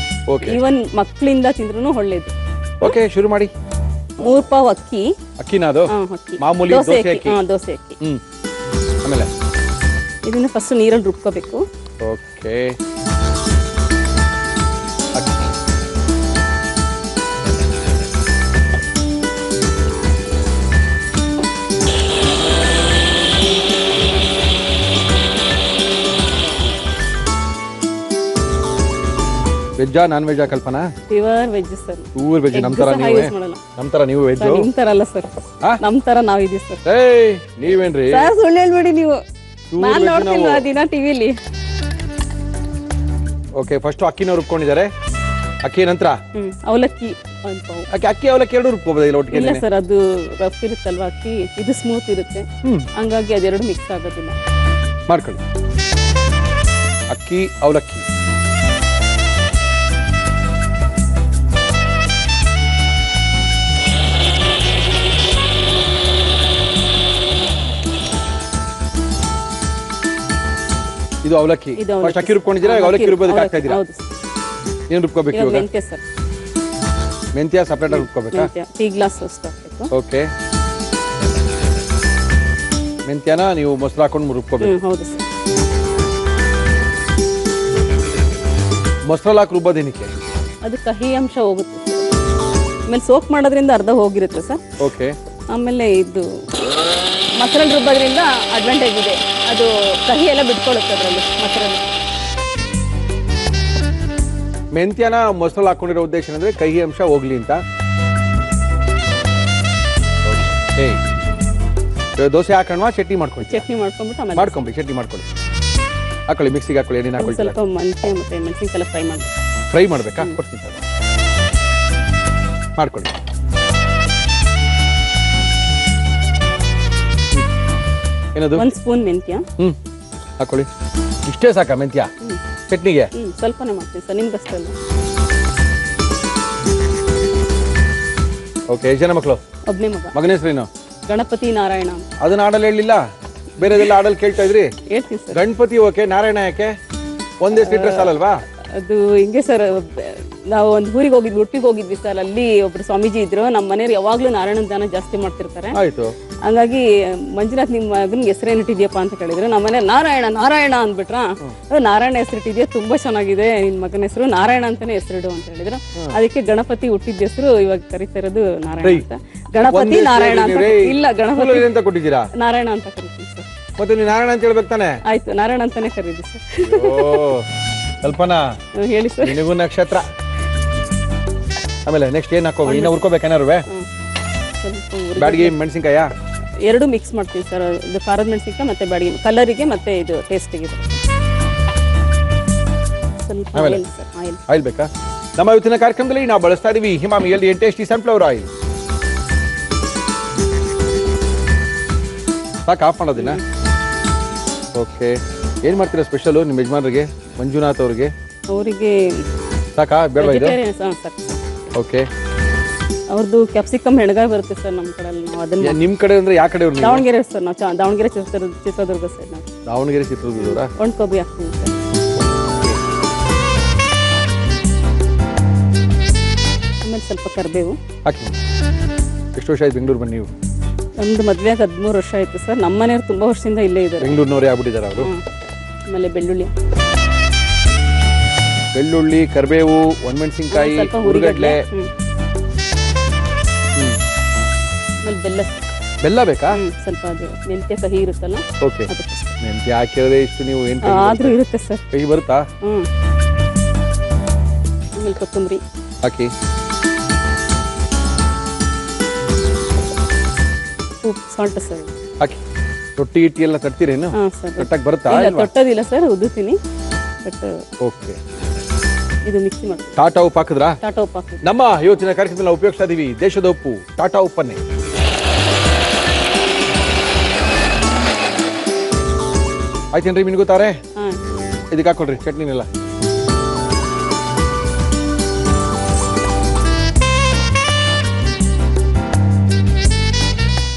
Speaker 1: ಓಕೆ
Speaker 4: ಈವನ್ ಮಕ್ಕಳಿಂದ ತಿಂದ್ರು ಒಳ್ಳೇದು.
Speaker 1: ಓಕೆ ಶುರು ಮಾಡಿ.
Speaker 4: 3 ಪಾವ್ ಅಕ್ಕಿ.
Speaker 1: ಅಕ್ಕಿನ ಅದು
Speaker 4: ಅಕ್ಕಿ
Speaker 1: ಮಾಮೂಲಿ
Speaker 4: ದೋಸೆ
Speaker 1: ದೋಸೆ
Speaker 4: ಅಕ್ಕಿ.
Speaker 1: ಅಕ್ಕಿ.
Speaker 4: ದೋಸೆ ಅಕ್ಕಿ.
Speaker 1: ಆಮೇಲೆ
Speaker 4: ಇದನ್ನ ಫಸ್ಟ್ ನೀರಲ್ಲಿ ರುಬ್ಕೋಬೇಕು.
Speaker 1: ಓಕೆ ವೆಜ್ಜಾ ನಾನ್ ವೆಜ್ಜಾ Kalpana?
Speaker 4: Pure veg sir.
Speaker 1: Pure veg. ನಮ್ ತರ ನೀವು ವೆಜ್?
Speaker 4: ನಿಮ್ ತರ ಅಲ್ಲ ಸರ್, ನಮ್ ತರ ನಾವ್ ಇದೀವಿ ಸರ್.
Speaker 1: ಏಯ್ ನೀವೇನ್ರಿ
Speaker 4: ಸರ್ ಸುಳ್ಳು ಹೇಳ್ಬೇಡಿ ನೀವು, ನಾನ್ ನೋಡ್ತಿಲ್ವಾ ದಿನ ಟಿವಿಲಿ.
Speaker 1: ಓಕೆ ಫಸ್ಟ್ ಅಕ್ಕಿನ ರುಬ್ಕೊಂಡಿದ್ದಾರೆ. ಅಕ್ಕಿ ನಂತರ
Speaker 4: ಅವಲಕ್ಕಿ
Speaker 1: ಅಕ್ಕಿ ಅವಲಕ್ಕಿ ಎರಡು ರುಬ್ಕೋಬಹುದು ಇಲ್ಲ ಒಟ್ಟಿಗೆ?
Speaker 4: ಇಲ್ಲ ಸರ್, ಅದು ರಫ್ ಇರುತ್ತಲ್ವಾ ಅಕ್ಕಿ, ಇದು ಸ್ಮೂತ್ ಇರುತ್ತೆ, ಹಂಗಾಗಿ ಅದೆರಡು ಮಿಕ್ಸ್ ಆಗೋದಿಲ್ಲ.
Speaker 1: ಮಾಡ್ಕೊಳ್ಳಿ. ಅಕ್ಕಿ ಅವಲಕ್ಕಿ ಇದು ಅವಲಕ್ಕಿ. ಫಸ್ಟ್ ಅಕ್ಕಿ ರುಬ್ಕೊಂಡಿದ್ದೀರಾ, ಈಗ ಅವಲಕ್ಕಿ ರುಬ್ಬೋದಕ್ಕೆ ಹಾಕ್ತಾ ಇದ್ದೀರಾ? ಏನು ರುಬ್ಕೋಬೇಕು ಇವಾಗ?
Speaker 4: ಮೆಂತ್ಯ ಸರ್.
Speaker 1: ಮೆಂತ್ಯ ಸಪರೇಟ್ ಆಗಿ ರುಬ್ಕೋಬೇಕಾ?
Speaker 4: ಟೀ ಗ್ಲಾಸ್ ಅಷ್ಟು ಹಾಕಬೇಕು.
Speaker 1: ಓಕೆ ಮೆಂತ್ಯನ ನೀವು ಮೊಸರು ಹಾಕೊಂಡು ರುಬ್ಕೋಬೇಕು.
Speaker 4: ಹೌದು ಸರ್.
Speaker 1: ಮೊಸರಲ್ಲಿ ಹಾಕಿ ರುಬ್ಬೋದೇನಕ್ಕೆ?
Speaker 4: ಅದು ಕಹಿ ಅಂಶ ಹೋಗುತ್ತೆ. ಆಮೇಲೆ ಸೋಕ್ ಮಾಡೋದ್ರಿಂದ ಅರ್ಧ ಹೋಗಿರುತ್ತೆ ಸರ್.
Speaker 1: ಓಕೆ
Speaker 4: ಆಮೇಲೆ ಇದು ಮೊಸರಲ್ಲಿ ರುಬ್ಬೋದ್ರಿಂದ ಅಡ್ವಾಂಟೇಜ್ ಇದೆ, ಅದು ಕಹಿ ಎಲ್ಲ ಬಿಟ್ಕೊಳ್ಳುತ್ತೆ ಅದರಲ್ಲಿ ಮೊಸರಲ್ಲಿ.
Speaker 1: ಮೆಂತ್ಯನ ಮೊಸರಲ್ಲಿ ಹಾಕೊಂಡಿರೋ ಉದ್ದೇಶ ಅಂದ್ರೆ ಕಹಿ ಅಂಶ ಹೋಗ್ಲಿ ಅಂತ. ದೋಸೆ ಹಾಕೋಣ, ಚಟ್ನಿ ಮಾಡ್ಕೊಳ್ಳಿ.
Speaker 4: ಚಟ್ನಿ ಮಾಡ್ಕೊಂಡ್ಬಿಟ್ಟು ಆಮೇಲೆ
Speaker 1: ಮಾಡ್ಕೊಂಬಿಡಿ, ಚಟ್ನಿ ಮಾಡ್ಕೊಳ್ಳಿ. ಹಾಕೊಳ್ಳಿ, ಮಿಕ್ಸಿಗೆ ಹಾಕೊಳ್ಳಿ, ಎಣ್ಣೆ ಹಾಕೊಳ್ಳಿ.
Speaker 4: ಸ್ವಲ್ಪ ಮೆಂತ್ಯ ಮತ್ತೆ ಮೆಣಸಿನಕಾಯಿ ಫ್ರೈ ಮಾಡಿ.
Speaker 1: ಫ್ರೈ ಮಾಡ್ಬೇಕಾ? ಕೊಡ್ತೀನಿ ಮಾಡ್ಕೊಳ್ಳಿ. ಏನದು?
Speaker 4: 1 ಸ್ಪೂನ್ ಮೆಂತ್ಯ
Speaker 1: ಹಾಕೊಳ್ಳಿ. ಇಷ್ಟೇ ಸಾಕಾ ಮೆಂತ್ಯ ಚಟ್ನಿಗೆ?
Speaker 4: ಸ್ವಲ್ಪನೇ ಮಾಡ್ತೀನಿ ಸರ್, ನಿಮ್ಗಷ್ಟಲ್ಲ.
Speaker 1: ಓಕೆ ಎಷ್ಟು ಜನ ಮಕ್ಕಳು?
Speaker 4: ಒಬ್ಬನೇ ಮಗ.
Speaker 1: ಮಗನ ಹೆಸರೇನು?
Speaker 4: ಗಣಪತಿ ನಾರಾಯಣ.
Speaker 1: ಅದನ್ನ ಆಡಲ್ ಹೇಳಿಲ್ಲ, ಬೇರೆದೆಲ್ಲ ಆಡಲ್ ಕೇಳ್ತಾ ಇದ್ರಿ.
Speaker 4: ಹೇಳ್ತೀನಿ ಸರ್.
Speaker 1: ಗಣಪತಿ ಓಕೆ, ನಾರಾಯಣ ಯಾಕೆ? ಒಂದೇ ಹೆಸರು ಸಾಲಲ್ವಾ?
Speaker 4: ಅದು ಹಿಂಗೆ ಸರ್, ನಾವು ಒಂದು ಊರಿಗೆ ಹೋಗಿದ್ವಿ, ಉಡುಪಿಗೆ ಹೋಗಿದ್ವಿ ಸರ್. ಅಲ್ಲಿ ಒಬ್ರು ಸ್ವಾಮೀಜಿ ಇದ್ರು, ನಮ್ಮ ಮನೆಯವ್ರು ಯಾವಾಗ್ಲೂ ನಾರಾಯಣನ ಧ್ಯಾನ ಜಾಸ್ತಿ ಮಾಡ್ತಿರ್ತಾರೆ.
Speaker 1: ಆಯ್ತು.
Speaker 4: ಹಂಗಾಗಿ ಮಂಜುನಾಥ್ ನಿಮ್ಮ ಮಗನಿಗೆ ಹೆಸರೇನಿಟ್ಟಿದ್ಯಪ್ಪ ಅಂತ ಕೇಳಿದ್ರು. ನಮ್ಮ ಮನೆ ನಾರಾಯಣ ನಾರಾಯಣ ಅಂದ್ಬಿಟ್ರ. ನಾರಾಯಣ ಹೆಸರಿಟ್ಟಿದ್ಯಾ, ತುಂಬಾ ಚೆನ್ನಾಗಿದೆ, ನಿನ್ ಮಗನ ಹೆಸರು ನಾರಾಯಣ ಅಂತಾನೆ ಹೆಸರಿಡು ಅಂತ ಹೇಳಿದ್ರು. ಅದಕ್ಕೆ ಗಣಪತಿ ಹುಟ್ಟಿದ ಹೆಸರು ಇವಾಗ ಕರಿತಾ ಇರೋದು ನಾರಾಯಣ ಅಂತ. ಗಣಪತಿ ನಾರಾಯಣ ಅಂತ ಇಲ್ಲ, ಗಣಪತಿ
Speaker 1: ಅಂತ ಕೊಟ್ಟಿದ್ದೀರಾ?
Speaker 4: ನಾರಾಯಣ ಅಂತ ಕರಿತೀವಿ ಸರ್.
Speaker 1: ಮತ್ತೆ ನೀವು ನಾರಾಯಣ ಅಂತ ಹೇಳ್ಬೇಕು ತಾನೆ?
Speaker 4: ಆಯ್ತು, ನಾರಾಯಣ ಅಂತಾನೆ ಕರೀದಿ ಸರ್.
Speaker 1: ಕಲ್ಪನಾ
Speaker 4: ಹೇಳಿ ಸರ್.
Speaker 1: ನಿನಗೂ ನಕ್ಷತ್ರ. ಆಮೇಲೆ ನೆಕ್ಸ್ಟ್ ಏನ್ ಹಾಕೋ? ಇನ್ನ ಹುರ್ಕೋಬೇಕೇನಾರು? ಬ್ಯಾಡಿಗೆ ಮೆಣಸಿನ್ಕಾಯ
Speaker 4: ಎರಡು ಮಿಕ್ಸ್ ಮಾಡ್ತೀವಿ ಸರ್. ಇದು ಖಾರದ ಮೆಣಸಿನ್ಕಾಯಿ ಮತ್ತೆ ಬ್ಯಾಡಿಗೆ, ಕಲರಿಗೆ ಮತ್ತೆ ಇದು ಟೇಸ್ಟಿಗೆ. ಸ್ವಲ್ಪ ಆಯಿಲ್ ಸರ್.
Speaker 1: ಆಯಿಲ್ ಬೇಕಾ? ನಮ್ಮ ಇವತ್ತಿನ ಕಾರ್ಯಕ್ರಮದಲ್ಲಿ ನಾವು ಬಳಸ್ತಾ ಇದೀವಿ ಹಿಮಾಮಿ ಎಲ್ಡಿ ಟೇಸ್ಟಿ ಸನ್ಫ್ಲವರ್ ಆಯಿಲ್. ಸಾಕು ಆಫ್ ಮಾಡೋದಿನ? ಓಕೆ ಏನ್ ಮಾಡ್ತೀರಾ ಸ್ಪೆಷಲ್ ನಿಮ್ಮ ಯಜಮಾನರಿಗೆ, ಮಂಜುನಾಥ್ ಅವ್ರಿಗೆ?
Speaker 4: ಅವರಿಗೆ
Speaker 1: ಸಾಕಾ ಬೇಡ ಇದು? ಓಕೆ
Speaker 4: ಅವ್ರದ್ದು ಕ್ಯಾಪ್ಸಿಕಮ್ ಹೆಣಗಾಯಿ ಬರುತ್ತೆ ಸರ್ ನಮ್ಮ ಕಡೆ. ನಾವು ಅದನ್ನ
Speaker 1: ನಿಮ್ ಕಡೆ ಅಂದ್ರೆ ಯಾವ ಕಡೆ?
Speaker 4: ದಾವಣಗೆರೆ ಸರ್. ನಾವು ದಾವಣಗೆರೆ ಚಿತ್ರದುರ್ಗ ಸರ್. ನಾವು
Speaker 1: ದಾವಣಗೆರೆ ಚಿತ್ರದುರ್ಗ
Speaker 4: ಒಣಕೊಬ್ಬರಿ ಹಾಕ್ತೀವಿ ಸರ್. ಆಮೇಲೆ ಸ್ವಲ್ಪ ಕರಿಬೇವು
Speaker 1: ಹಾಕಿ. ಎಷ್ಟು ವರ್ಷ ಆಯ್ತು ಬೆಂಗಳೂರು ಬಂದು ನೀವು?
Speaker 4: ನಮ್ದು ಮದುವೆ ಆಗಿ 13 ವರ್ಷ ಆಯ್ತು ಸರ್. ನಮ್ಮ ಮನೆಯವ್ರು ತುಂಬಾ ವರ್ಷದಿಂದ ಇಲ್ಲೇ ಇದ್ದಾರೆ.
Speaker 1: ಬೆಂಗಳೂರಿನವರೇ ಆಗ್ಬಿಟ್ಟಿದ್ದಾರೆ ಅವರು.
Speaker 4: ಆಮೇಲೆ ಬೆಳ್ಳುಳ್ಳಿ,
Speaker 1: ಕರಿಬೇವು, ಒಣಮೆಣಸಿನ್ಕಾಯಿ, ಹುರಿಗಡ್ಲೆ.
Speaker 4: ಆಮೇಲೆ ಬೆಲ್ಲ.
Speaker 1: ಬೆಲ್ಲ ಬೇಕಾ?
Speaker 4: ಸ್ವಲ್ಪ ಅದು ಮೆಂತ್ಯ ಕಹಿ ಇರುತ್ತಲ್ಲ.
Speaker 1: ಓಕೆ ಮೆಂತ್ಯ ಹಾಕಿದ್ರೆ ಇಷ್ಟು ನೀವು ಏನ್
Speaker 4: ಆದ್ರೂ ಇರುತ್ತೆ ಸರ್.
Speaker 1: ಕಹಿ ಬರುತ್ತಾ?
Speaker 4: ಆಮೇಲೆ ಕೊತ್ತಂಬರಿ
Speaker 1: ಹಾಕಿ.
Speaker 4: ಉಪ್ಪು, ಸಾಲ್ಟ್ ಸರ್
Speaker 1: ಹಾಕಿ. ರೊಟ್ಟಿ ಗಿಟ್ಟಿ ಎಲ್ಲ ತರ್ತೀರೇನು? ತಟ್ಟಕ್ಕೆ ಬರುತ್ತಾ?
Speaker 4: ತೊಟ್ಟೋದಿಲ್ಲ ಸರ್, ಉದುತ್ತೀನಿ. ಬಟ್
Speaker 1: ಓಕೆ
Speaker 4: ಇದು ಮಿಕ್ಸಿ ಮಾಡಿ.
Speaker 1: ಟಾಟಾ ಉಪ್ಪು ಹಾಕಿದ್ರಾ?
Speaker 4: ಟಾಟಾ ಉಪ್ಪು ಹಾಕಿ.
Speaker 1: ನಮ್ಮ ಇವತ್ತಿನ ಕಾರ್ಯಕ್ರಮದಲ್ಲಿ ನಾವು ಉಪಯೋಗಿಸ್ತಾ ಇದೀವಿ ದೇಶದ ಉಪ್ಪು, ಟಾಟಾ ಉಪ್ಪನ್ನೇ. ಆಯ್ತೇನ್ರಿ ಮಿನ್ಗುತ್ತಾರೆ? ಇದಕ್ಕೆ ಹಾಕೊಳ್ರಿ ಚಟ್ನಿನೆಲ್ಲ.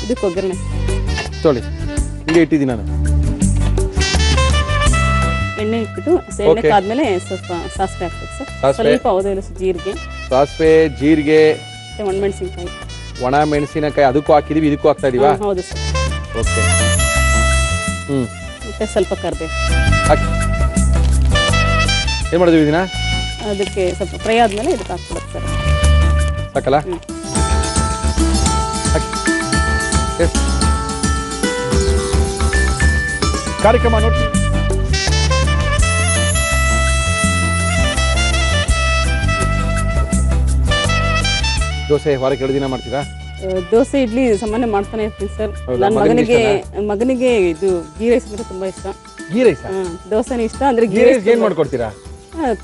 Speaker 4: ಇದಕ್ಕೆ ಒಗ್ಗರಣೆ
Speaker 1: ತೊಳಿ ಹಿಂಗೆ ಇಟ್ಟಿದ್ದೀನಿ ನಾನು.
Speaker 4: ಹಾಕ್ಬಿಟ್ಟು ಎಣ್ಣೆ ಕಾದ್ಮೇಲೆ ಸ್ವಲ್ಪ ಸಾಸಿವೆ ಹಾಕ್ಬೇಕು ಸರ್. ಸ್ವಲ್ಪ ಅವಧಿ ಜೀರಿಗೆ,
Speaker 1: ಸಾಸಿವೆ, ಜೀರಿಗೆ,
Speaker 4: ಒಣಮೆಣಸಿನ್ಕಾಯಿ,
Speaker 1: ಒಣ ಮೆಣಸಿನಕಾಯಿ ಅದಕ್ಕೂ ಹಾಕಿದೀವಿ, ಇದಕ್ಕೂ ಹಾಕ್ತಾ ಇದೀವಾ?
Speaker 4: ಹೌದು ಸರ್.
Speaker 1: ಓಕೆ.
Speaker 4: ಮತ್ತೆ ಸ್ವಲ್ಪ ಕರಿಬೇವು
Speaker 1: ಹಾಕಿ ಏನು ಮಾಡಿದ್ವಿ ಇದನ್ನ?
Speaker 4: ಅದಕ್ಕೆ ಸ್ವಲ್ಪ ಫ್ರೈ ಆದ್ಮೇಲೆ ಇದಕ್ಕೆ ಹಾಕ್ಬಿಡೋದು ಸರ್.
Speaker 1: ಸಾಕಲ್ಲ? ಕಾರ್ಯಕ್ರಮ ನೋಡಿ. ದೋಸೆ ವಾರಕ್ಕೆ 2 ದಿನ ಮಾಡ್ತೀರಾ?
Speaker 4: ದೋಸೆ ಇಡ್ಲಿ ಸಾಮಾನ್ಯ ಮಾಡ್ತಾನೆ ಇರ್ತೀನಿ ಸರ್.
Speaker 1: ಹೌದಾ?
Speaker 4: ನನ್ನ ಮಗನಿಗೆ ಇದು ಗೀ ರೈಸ್ ಅಂದ್ರೆ ತುಂಬಾ ಇಷ್ಟ.
Speaker 1: ಗೀ ರೈಸ್?
Speaker 4: ದೋಸೆನೂ ಇಷ್ಟ. ಅಂದ್ರೆ
Speaker 1: ಗೀ ರೈಸ್ ಏನ್ ಮಾಡ್ಕೊಡ್ತೀರಾ?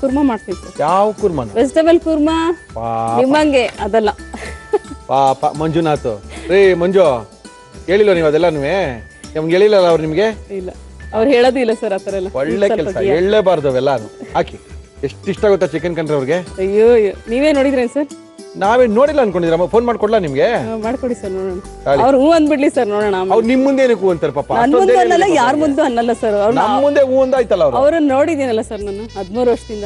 Speaker 4: ಕುರ್ಮಾ ಮಾಡ್ತೀನಿ ಸರ್.
Speaker 1: ಯಾವ ಕುರ್ಮಾ?
Speaker 4: ವೆಜಿಟೇಬಲ್ ಕುರ್ಮಾ. ನಿಮ್ಮಂಗೆ ಅದಲ್ಲ.
Speaker 1: ಪಾಪ ಮಂಜುನಾಥ್. ರೇ ಮಂಜು, ಹೇಳಿಲ್ಲ ನೀವು ಅದೆಲ್ಲ? ನಮ್ಗೆ ಹೇಳಿಲ್ಲ ಅವ್ರು ನಿಮ್ಗೆ?
Speaker 4: ಇಲ್ಲ, ಅವ್ರು ಹೇಳೋದು ಇಲ್ಲ ಸರ್ ಆತರ ಎಲ್ಲ.
Speaker 1: ಒಳ್ಳೆ ಕೆಲಸ, ಹೇಳಲೇಬಾರ್ದು ಅವೆಲ್ಲ. ಹಾಕಿ. ಎಷ್ಟು ಇಷ್ಟ ಗೊತ್ತಾ ಚಿಕನ್ ಕಂಡ್ರೆ ಅವ್ರಿಗೆ?
Speaker 4: ಅಯ್ಯೋ, ನೀವೇ ನೋಡಿದ್ರೇನ್ ಸರ್?
Speaker 1: ನಾವೇ ನೋಡಿಲ್ಲ ಅನ್ಕೊಂಡಿದ್ರ. ಫೋನ್ ಮಾಡ್ಕೊಡ್ಲಾ ನಿಮ್ಗೆ?
Speaker 4: ಮಾಡ್ಕೊಡಿ ಸರ್, ನೋಡೋಣ. ಅವ್ರು ಹೂ ಅಂದ್ಬಿಡ್ಲಿ ಸರ್, ನೋಡೋಣ.
Speaker 1: ಅವ್ರು ನಿಮ್ ಮುಂದೆ ಏನಕ್ಕೆ ಹೂ ಅಂತಾರೆ ಪಾಪ?
Speaker 4: ನನ್ ಮುಂದೆ ಅನ್ನಲ್ಲ, ಯಾರ ಮುಂದೆ ಅನ್ನಲ್ಲ ಸರ್. ಅವ್ರು
Speaker 1: ನಮ್ಮ ಮುಂದೆ ಹೂ ಅಂದಾಯ್ತಲ್ಲ ಅವ್ರು.
Speaker 4: ಅವ್ರನ್ನ ನೋಡಿದ್ದೀನಲ್ಲ ಸರ್ ನಾನು 13 ವರ್ಷದಿಂದ.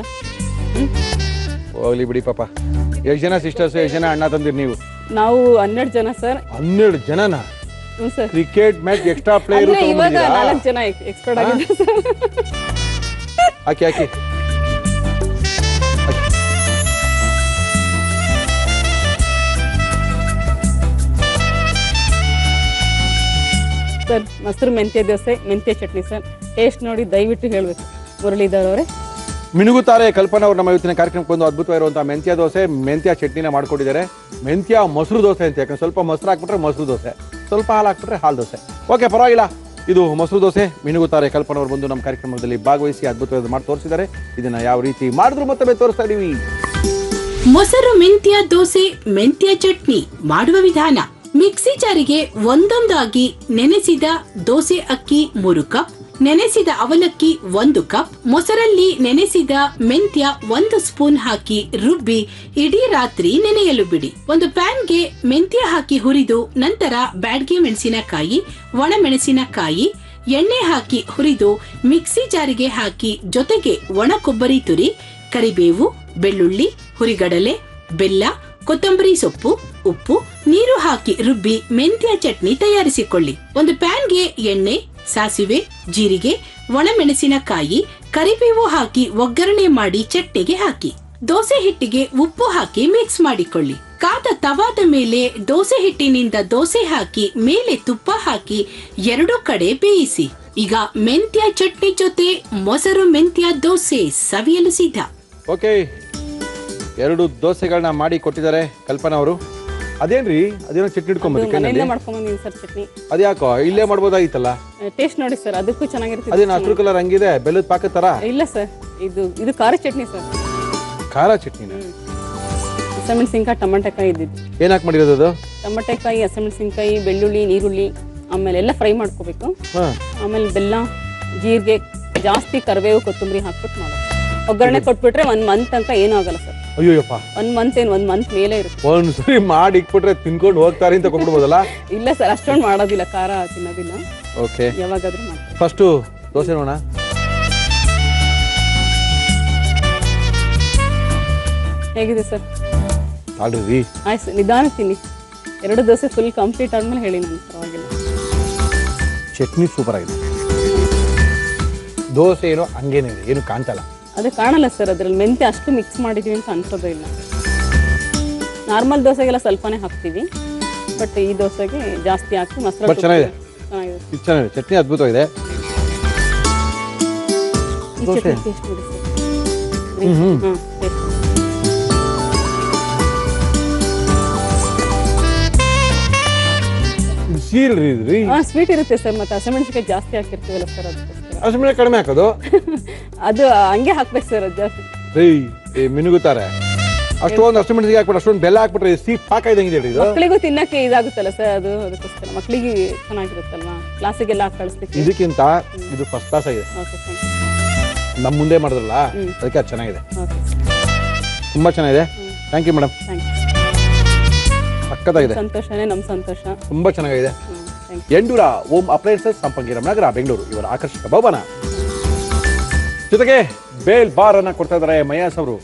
Speaker 1: ಹೋಗ್ಲಿ ಬಿಡಿ ಪಾಪ. ಎಷ್ಟು ಜನ ಸಿಸ್ಟರ್ಸ್, ಎಷ್ಟು ಜನ ಅಣ್ಣ ತಂದಿರಿ ನೀವು?
Speaker 4: ನಾವು 12 ಜನ ಸರ್.
Speaker 1: 12 ಜನನಾ?
Speaker 4: ಹ್ಞೂ sir.
Speaker 1: Cricket match extra player
Speaker 4: ಇವಾಗ 4 ಜನ ಎಕ್ಸ್ಪರ್ಟ್ ಆಗಿದೆ ಸರ್.
Speaker 1: ಹಾಕಿ ಹಾಕಿ.
Speaker 4: ಸರ್ ಮೊಸರು ಮೆಂತ್ಯ ದೋಸೆ, ಮೆಂತ್ಯ ಚಟ್ನಿ ಸರ್. ಟೇಸ್ಟ್ ನೋಡಿ ದಯವಿಟ್ಟು ಹೇಳಬೇಕು ಮುರಳೀಧರ್ ಅವರೇ.
Speaker 1: ಮಿನುಗುತ್ತಾರೆ ಕಲ್ಪನಾ ಅವರು ನಮ್ಮ ಇವತ್ತಿನ ಕಾರ್ಯಕ್ರಮಕ್ಕೆ ಒಂದು ಅದ್ಭುತವಾಗಿರುವಂತಹ ಮೆಂತ್ಯ ದೋಸೆ, ಮೆಂತ್ಯ ಚಟ್ನಿನ ಮಾಡ್ಕೊಟ್ಟಿದ್ದಾರೆ. ಮೆಂತ್ಯ ಮೊಸರು ದೋಸೆ ಅಂತ. ಯಾಕಂದ್ರೆ ಸ್ವಲ್ಪ ಮೊಸರು ಹಾಕ್ಬಿಟ್ರೆ ಮೊಸರು ದೋಸೆ, ಸ್ವಲ್ಪ ಹಾಲು ಹಾಕ್ಬಿಟ್ರೆ ಹಾಲು ದೋಸೆ. ಓಕೆ, ಪರವಾಗಿಲ್ಲ. ಇದು ಮೊಸರು ದೋಸೆ. ಮಿನುಗುತ್ತಾರೆ ಕಲ್ಪನಾ ಅವರು ಬಂದು ನಮ್ಮ ಕಾರ್ಯಕ್ರಮದಲ್ಲಿ ಭಾಗವಹಿಸಿ ಅದ್ಭುತವಾದ ಮಾಡಿ ತೋರಿಸಿದ್ದಾರೆ. ಇದನ್ನ ಯಾವ ರೀತಿ ಮಾಡಿದ್ರು ಮತ್ತೊಮ್ಮೆ ತೋರಿಸ್ತಾ ಇದೀವಿ.
Speaker 3: ಮೊಸರು ಮೆಂತ್ಯ ದೋಸೆ, ಮೆಂತ್ಯ ಚಟ್ನಿ ಮಾಡುವ ವಿಧಾನ. ಮಿಕ್ಸಿ ಜಾರಿಗೆ ಒಂದೊಂದಾಗಿ ನೆನೆಸಿದ ದೋಸೆ ಅಕ್ಕಿ 3 ಕಪ್, ನೆನೆಸಿದ ಅವಲಕ್ಕಿ 1 ಕಪ್, ಮೊಸರಲ್ಲಿ ನೆನೆಸಿದ ಮೆಂತ್ಯ 1 ಸ್ಪೂನ್ ಹಾಕಿ ರುಬ್ಬಿ ಇಡೀ ರಾತ್ರಿ ನೆನೆಯಲು ಬಿಡಿ. ಒಂದು ಪ್ಯಾನ್ಗೆ ಮೆಂತ್ಯ ಹಾಕಿ ಹುರಿದು ನಂತರ ಬ್ಯಾಡ್ಗೆ ಮೆಣಸಿನಕಾಯಿ, ಒಣ ಮೆಣಸಿನಕಾಯಿ, ಎಣ್ಣೆ ಹಾಕಿ ಹುರಿದು ಮಿಕ್ಸಿ ಜಾರಿಗೆ ಹಾಕಿ ಜೊತೆಗೆ ಒಣ ಕೊಬ್ಬರಿ ತುರಿ, ಕರಿಬೇವು, ಬೆಳ್ಳುಳ್ಳಿ, ಹುರಿಗಡಲೆ, ಬೆಲ್ಲ, ಕೊತ್ತಂಬರಿ ಸೊಪ್ಪು, ಉಪ್ಪು, ನೀರು ಹಾಕಿ ರುಬ್ಬಿ ಮೆಂತ್ಯ ಚಟ್ನಿ ತಯಾರಿಸಿಕೊಳ್ಳಿ. ಒಂದು ಪ್ಯಾನ್ಗೆ ಎಣ್ಣೆ, ಸಾಸಿವೆ, ಜೀರಿಗೆ, ಒಣಮೆಣಸಿನಕಾಯಿ, ಕರಿಬೇವು ಹಾಕಿ ಒಗ್ಗರಣೆ ಮಾಡಿ ಚಟ್ನಿಗೆ ಹಾಕಿ. ದೋಸೆ ಹಿಟ್ಟಿಗೆ ಉಪ್ಪು ಹಾಕಿ ಮಿಕ್ಸ್ ಮಾಡಿಕೊಳ್ಳಿ. ಕಾದ ತವಾದ ಮೇಲೆ ದೋಸೆ ಹಿಟ್ಟಿನಿಂದ ದೋಸೆ ಹಾಕಿ ಮೇಲೆ ತುಪ್ಪ ಹಾಕಿ 2 ಕಡೆ ಬೇಯಿಸಿ. ಈಗ ಮೆಂತ್ಯ ಚಟ್ನಿ ಜೊತೆ ಮೊಸರು ಮೆಂತ್ಯ ದೋಸೆ ಸವಿಯಲು ಸಿದ್ಧ.
Speaker 1: ಓಕೆ, 2 ದೋಸೆಗಳನ್ನ ಮಾಡಿ ಕೊಟ್ಟಿದ್ದಾರೆ ಕಲ್ಪನಾ ಅವರು. ಅದೇನ್ರಿ, ಅದೇನೋ ಚಟ್ನಿ
Speaker 4: ಮನೆಯಲ್ಲೇ ಮಾಡ್ಕೊಂಡ್ಬಂದಿನಿ ಸರ್ ಚಟ್ನಿ.
Speaker 1: ಅದ್ಯಾಕೋ ಇಲ್ಲೇ ಮಾಡ್ಬೋದಾಗಿತ್ತಲ್ಲ?
Speaker 4: ಟೇಸ್ಟ್ ನೋಡಿ ಸರ್, ಅದಕ್ಕೂ ಚೆನ್ನಾಗಿರುತ್ತೆ.
Speaker 1: ಅದೇನು ಹಸಿರು ಕಲರ್ ಹಂಗಿದೆ, ಬೆಲ್ಲದ ಪಾಕ ತರ?
Speaker 4: ಇಲ್ಲ ಸರ್, ಇದು ಖಾರ ಚಟ್ನಿ ಸರ್.
Speaker 1: ಖಾರ ಚಟ್ನಿನ?
Speaker 4: ಹಸಿಮೆಣಸಿನ್ಕಾಯಿ, ಟೊಮೆಟೊಕಾಯಿ ಇದ್ದಿದ್ದು.
Speaker 1: ಏನಾಕ್ ಮಾಡಿರೋದು ಅದು?
Speaker 4: ಟೊಮೆಟೊಕಾಯಿ, ಹಸಿಮೆಣಸಿನ್ಕಾಯಿ, ಬೆಳ್ಳುಳ್ಳಿ, ನೀರುಳ್ಳಿ, ಆಮೇಲೆ ಎಲ್ಲ ಫ್ರೈ ಮಾಡ್ಕೋಬೇಕು. ಆಮೇಲೆ ಬೆಲ್ಲ, ಜೀರಿಗೆ, ಜಾಸ್ತಿ ಕರಿಬೇವು, ಕೊತ್ತಂಬರಿ ಹಾಕ್ಬಿಟ್ಟು ಮಾಡೋದು. ಒಗ್ಗರಣೆ ಕೊಟ್ಬಿಟ್ರೆ 1 ಮಂತ್ ತನಕ ಏನೂ ಆಗಲ್ಲ ಸರ್.
Speaker 1: ಅಯ್ಯೋಯಪ್ಪ,
Speaker 4: 1 ಮಂತ್ ಮೇಲೆ ಇರುತ್ತೆ.
Speaker 1: ಒಂದ್ಸರಿ ಮಾಡಿ ಇಟ್ಬಿಟ್ರೆ ತಿನ್ಕೊಂಡು ಹೋಗ್ತಾರೆ ಅಂತ ಕೊಟ್ಬಿಡ್ಬೋದಲ್ಲ?
Speaker 4: ಇಲ್ಲ ಸರ್, ಅಷ್ಟೊಂದು ಮಾಡೋದಿಲ್ಲ, ಖಾರ ತಿನ್ನೋದಿಲ್ಲ.
Speaker 1: ಓಕೆ,
Speaker 4: ಯಾವಾಗಾದ್ರೂ ಮಾಡ್ತಾರೆ.
Speaker 1: ಫಸ್ಟ್ ದೋಸೆ ನೋಡೋಣ.
Speaker 4: ಹೇಗಿದೆ ಸರ್?
Speaker 1: ಆಡ್ರಿ
Speaker 4: ಆಯ್ತು ಸರ್, ನಿಧಾನ ತಿನ್ನಿ. 2 ದೋಸೆ ಫುಲ್ ಕಂಪ್ಲೀಟ್ ಆದ್ಮೇಲೆ ಹೇಳಿ ನಾನು, ಪರವಾಗಿಲ್ಲ.
Speaker 1: ಚಟ್ನಿ ಸೂಪರ್ ಆಗಿದೆ. ದೋಸೆ ಏನೋ ಹಂಗೇನೆ ಇದೆ, ಏನು ಕಾಣ್ತಲ್ಲ.
Speaker 4: ಅದು ಕಾಣಲ್ಲ ಸರ್, ಅದ್ರಲ್ಲಿ ಮೆಂತ್ಯ ಅಷ್ಟು ಮಿಕ್ಸ್ ಮಾಡಿದೀವಿ ಅಂತ ಅನ್ಸೋದೇ ಇಲ್ಲ. ನಾರ್ಮಲ್ ದೋಸೆಗೆಲ್ಲ ಸ್ವಲ್ಪನೇ ಹಾಕ್ತೀವಿ, ಬಟ್ ಈ ದೋಸೆಗೆ ಜಾಸ್ತಿ ಹಾಕಿ ಮಸಾಲೆ.
Speaker 1: ಬಟ್ ಚೆನ್ನಾಗಿದೆ, ಚೆನ್ನಾಗಿದೆ. ಚಟ್ನಿ ಅದ್ಭುತವಾಗಿದೆ.
Speaker 4: ದೋಸೆ ಟೇಸ್ಟ್ ನೋಡಿ ಸರ್. ಸ್ವೀಟ್ ಇರುತ್ತೆ ಸರ್, ಮತ್ತೆ ಹಸಿಮೆಣಸಿನಕಾಯಿ ಜಾಸ್ತಿ ಹಾಕಿರ್ತೀವಲ್ಲ ಸರ್, ಅದಕ್ಕೋಸ್ಕರ.
Speaker 1: ಹಸಿಮೆಣಸಿನಕಾಯಿ ಕಡಿಮೆ ಹಾಕೋದು?
Speaker 4: ಅದು ಹಂಗೆ ಹಾಕ್ಬೇಕು ಸರ್, ಅದು ಜಾಸ್ತಿ.
Speaker 1: ಮಿನುಗುತ್ತಾರೆ. ಅಷ್ಟೊಂದು ಹಸಿಮೆಣಸಿನಕಾಯಿ ಹಾಕ್ಬಿಟ್ಟು ಅಷ್ಟೊಂದು ಬೆಲ್ಲ ಹಾಕ್ಬಿಟ್ರೆ ಸಿಹಿ ಪಾಕ ಇದಂಗಿದೆ.
Speaker 4: ಮಕ್ಕಳಿಗೂ ತಿನ್ನಕ್ಕೆ ಇದಾಗುತ್ತಲ್ಲ ಸರ್, ಅದು ಅದಕ್ಕೋಸ್ಕರ ಮಕ್ಕಳಿಗೆ ಚೆನ್ನಾಗಿರುತ್ತಲ್ವಾ, ಕ್ಲಾಸಿಗೆಲ್ಲ ಕಳಿಸ್ಲಿಕ್ಕೆ.
Speaker 1: ಇದಕ್ಕಿಂತ ಇದು ಫಸ್ಟ್ ಕ್ಲಾಸ್ ಆಗಿದೆ. ನಮ್ಮ ಮುಂದೆ ಮಾಡಿದ್ರಲ್ಲ, ಅದಕ್ಕೆ ಅದು ಚೆನ್ನಾಗಿದೆ, ತುಂಬಾ ಚೆನ್ನಾಗಿದೆ. Thank you madam. ಸಕ್ಕತ್ತಾಗಿದೆ.
Speaker 4: ಸಂತೋಷನೇ ನಮ್ಮ ಸಂತೋಷ.
Speaker 1: ತುಂಬಾ ಚೆನ್ನಾಗಿದೆ. ಎಂಡೂರ ಓಂ ಅಪ್ಲಯನ್ಸಸ್, ಸಂಪಂಗಿ ನಗರ, ಬೆಂಗಳೂರು ಇವರ ಆಕರ್ಷಕ ಭವನ. ಜೊತೆಗೆ ಬೇಲ್ ಬಾರ್ ಅನ್ನ ಕೊಡ್ತಾ ಇದ್ದಾರೆ ಮಯಾಸ್ ಅವರು.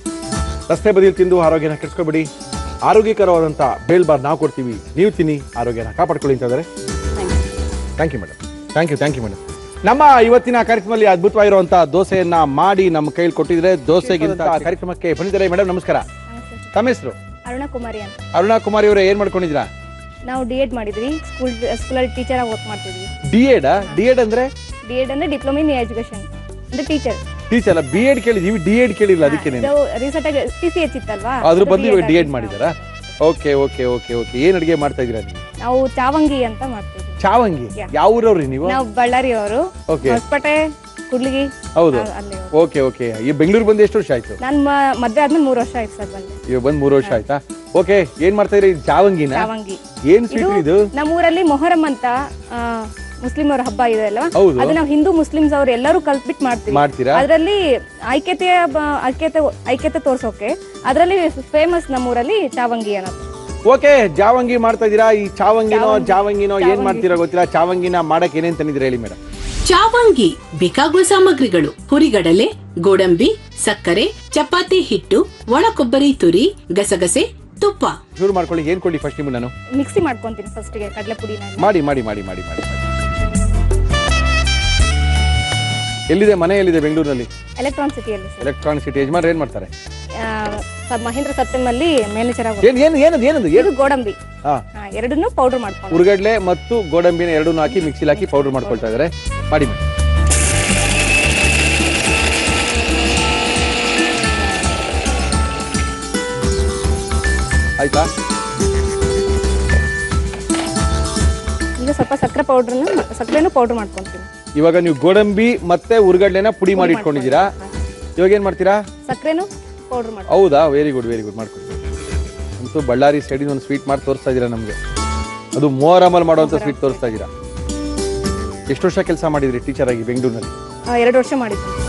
Speaker 1: ರಸ್ತೆ ಬದಿಯಲ್ಲಿ ತಿಂದು ಆರೋಗ್ಯನ ಕೆಡಿಸ್ಕೊಬೇಡಿ, ಆರೋಗ್ಯಕರವಾದಂಥ ಬೇಲ್ ಬಾರ್ ನಾವು ಕೊಡ್ತೀವಿ, ನೀವು ತಿನ್ನಿ, ಆರೋಗ್ಯನ ಕಾಪಾಡ್ಕೊಳ್ಳಿ ಅಂತ ಇದ್ದಾರೆ. Thank you madam, thank you madam. ನಮ್ಮ ಇವತ್ತಿನ ಕಾರ್ಯಕ್ರಮದಲ್ಲಿ ಅದ್ಭುತವಾಗಿರುವಂಥ ದೋಸೆಯನ್ನ ಮಾಡಿ ನಮ್ಮ ಕೈಯಲ್ಲಿ ಕೊಟ್ಟಿದ್ರೆ ದೋಸೆಗಿಂತ ಕಾರ್ಯಕ್ರಮಕ್ಕೆ ಬಂದಿದ್ದಾರೆ. ಮೇಡಮ್ ನಮಸ್ಕಾರ, ತಮ್ಮ ಹೆಸರು?
Speaker 5: ಅರುಣಾ ಕುಮಾರಿ ಅಂತ.
Speaker 1: ಅರುಣಾ ಕುಮಾರಿ ಅವರೇ, ಏನ್ ಮಾಡ್ಕೊಂಡಿದ್ದೀರಾ?
Speaker 5: ನಾವು ಡಿ.ಎಡ್ ಮಾಡಿದ್ವಿ, ಸ್ಕೂಲಲ್ಲಿ ಟೀಚರ್ ಆಗಿ ವರ್ಕ್ ಮಾಡ್ತಿದ್ವಿ.
Speaker 1: ಡಿ.ಎಡ್ ಅಂದ್ರೆ?
Speaker 5: ಡಿ.ಎಡ್ ಅಂದ್ರೆ ಡಿಪ್ಲೊಮಾ ಇನ್ ಎಜುಕೇಶನ್ ಅಂದ್ರೆ ಟೀಚರ್.
Speaker 1: ಟೀಚರ್ ಬಿ.ಎಡ್ ಕೇಳಿದೀವಿ, ಡಿ.ಎಡ್ ಕೇಳಿಲ್ಲ, ಅದಕ್ಕೆ
Speaker 5: ರೀಸೆಂಟ್ ಆಗಿ TCH ಇತ್ತಲ್ವಾ,
Speaker 1: ಅದ್ರ ಬಂದು ಡಿ.ಎಡ್ ಮಾಡಿದಾರಾ? Okay okay okay okay. ಏನ್ ಅಡಿಗೆ ಮಾಡ್ತಾ ಇದೀರಾ ನೀವು?
Speaker 5: ನಾವು ಚಾವಂಗಿ ಅಂತ ಮಾಡ್ತೀವಿ.
Speaker 1: ಚಾವಂಗಿ ಯಾವ ಊರವ್ರಿ ನೀವು?
Speaker 5: ನಾವು ಬಳ್ಳಾರಿ ಅವರು,
Speaker 1: ಓಕೆ.
Speaker 5: ಹೊಸಪೇಟೆ, ಕುಡ್ಲಿಗಿ.
Speaker 1: ಹೌದು,
Speaker 5: ಅಲ್ಲಿ
Speaker 1: ಓಕೆ ಓಕೆ. ಈ ಬೆಂಗಳೂರು ಬಂದು ಎಷ್ಟು ವರ್ಷ ಆಯ್ತು?
Speaker 5: ನಾನು ಮದ್ವೆ ಆದ್ಮೇಲೆ 3 ವರ್ಷ ಆಯ್ತು ಸರ್ ಬಂದು.
Speaker 1: ಇವಾಗ ಬಂದು 3 ವರ್ಷ ಆಯ್ತಾ? ಓಕೆ. ಏನ್ ಮಾಡ್ತಾ ಇದ್ರಿ? ಚಾವಂಗಿನ?
Speaker 5: ಚಾವಂಗಿ
Speaker 1: ಏನ್ ಸ್ವೀಟ್ ಇದು?
Speaker 5: ನಮ್ಮ ಊರಲ್ಲಿ ಮೊಹರಂ ಅಂತ ಮುಸ್ಲಿಂ ಅವರ ಹಬ್ಬ ಇದೆ ಅಲ್ವಾ,
Speaker 1: ಹೌದು.
Speaker 5: ಅದು ನಾವು ಹಿಂದೂ ಮುಸ್ಲಿಮ್ಸ್ ಅವ್ರು ಎಲ್ಲರೂ ಕಲ್ತ್ಬಿಟ್ಟು ಮಾಡ್ತೀವಿ.
Speaker 1: ಮಾಡ್ತೀರಾ?
Speaker 5: ಅದರಲ್ಲಿ ಐಕ್ಯತೆ ತೋರ್ಸೋಕೆ ಅದರಲ್ಲಿ ಫೇಮಸ್ ನಮ್ಮೂರಲ್ಲಿ ಚಾವಂಗಿ ಅನ್ನೋದು.
Speaker 1: ಓಕೆ, ಜಾವಂಗಿ ಮಾಡ್ತಾ ಇದೀರಾ. ಈ ಜಾವಂಗಿನೋ ಏನ್ ಮಾಡ್ತೀರಾ ಗೊತ್ತಿಲ್ಲ. ಚಾವಂಗಿನ ಮಾಡಕ್ ಏನೇನ್ ತಂದಿದ್ದೀರಾ ಹೇಳಿ ಮೇಡಮ್?
Speaker 3: ಚಾವಂಗಿ ಬೇಕಾಗುವ ಸಾಮಗ್ರಿಗಳು: ಹುರಿಗಡಲೆ, ಗೋಡಂಬಿ, ಸಕ್ಕರೆ, ಚಪಾತಿ ಹಿಟ್ಟು, ಒಣ ಕೊಬ್ಬರಿ ತುರಿ, ಗಸಗಸೆ, ತುಪ್ಪ.
Speaker 1: ಶುರು ಮಾಡ್ಕೊಳ್ಳಿ. ಏನ್ ಕೊಡ್ಲಿ ಫಸ್ಟ್ ನಿಮ್ಗೆ? ನಾನು
Speaker 5: ಮಿಕ್ಸಿ ಮಾಡ್ಕೊಂತೀನಿ ಫಸ್ಟ್ಗೆ ಕಡಲೆ ಪುಡಿನ.
Speaker 1: ಮಾಡಿ ಮಾಡಿ ಮಾಡಿ ಮಾಡಿ ಮಾಡಿ. ಎಲ್ಲಿದೆ ಮನೆ? ಎಲ್ಲಿದೆ ಬೆಂಗಳೂರಿನಲ್ಲಿ?
Speaker 5: ಎಲೆಕ್ಟ್ರಾನಿಕ್ ಸಿಟಿಯಲ್ಲಿ ಸರ್.
Speaker 1: Electronic city. ಯಜಮಾನ್ರು ಏನ್ ಮಾಡ್ತಾರೆ?
Speaker 5: ಮಹೇಂದ್ರ ಸತ್ಯಮಲ್ಲಿ ಮ್ಯಾನೇಜರ್ ಆಗಿ.
Speaker 1: ಏನದು?
Speaker 5: ಇದು ಗೋಡಂಬಿ, ಎರಡನ್ನೂ ಪೌಡರ್ ಮಾಡ್ಕೊಂಡು,
Speaker 1: ಹುರುಗಡ್ಲೆ ಮತ್ತು ಗೋಡಂಬಿನ ಎರಡನ್ನೂ ಹಾಕಿ ಮಿಕ್ಸಿಲಿ ಹಾಕಿ ಪೌಡರ್ ಮಾಡ್ಕೊಳ್ತಾ ಇದಾರೆ. ಮಾಡಿ ಮೇಡಮ್. ಆಯ್ತಾ?
Speaker 5: ಈಗ ಸ್ವಲ್ಪ ಸಕ್ಕರೆನೂ ಪೌಡರ್ ಮಾಡ್ಕೊಂತೀನಿ.
Speaker 1: ಇವಾಗ ನೀವು ಗೋಡಂಬಿ ಮತ್ತೆ ಹುರುಗಡ್ಲೆನ ಪುಡಿ ಮಾಡಿ ಇಟ್ಕೊಂಡಿದ್ದೀರಾ. ಇವಾಗ ಏನ್ ಮಾಡ್ತೀರಾ?
Speaker 5: ಸಕ್ಕರೆನೂ ಪೌಡರ್ ಮಾಡಿ.
Speaker 1: ಹೌದಾ? Very good very good. ಮಾಡ್ಕೊಡಿ. ಅಂತೂ ಬಳ್ಳಾರಿ ಸೈಡಿನ ಒಂದು ಸ್ವೀಟ್ ಮಾಡಿ ತೋರಿಸ್ತಾ ಇದ್ದೀರಾ ನಮಗೆ. ಅದು ಮೊಹರಮಲ್ಲಿ ಮಾಡುವಂಥ ಸ್ವೀಟ್ ತೋರಿಸ್ತಾ ಇದ್ದೀರಾ. ಎಷ್ಟು ವರ್ಷ ಕೆಲಸ ಮಾಡಿದ್ರಿ ಟೀಚರ್ ಆಗಿ ಬೆಂಗಳೂರಿನಲ್ಲಿ?
Speaker 5: 2 ವರ್ಷ ಮಾಡಿದ್ದೀನಿ.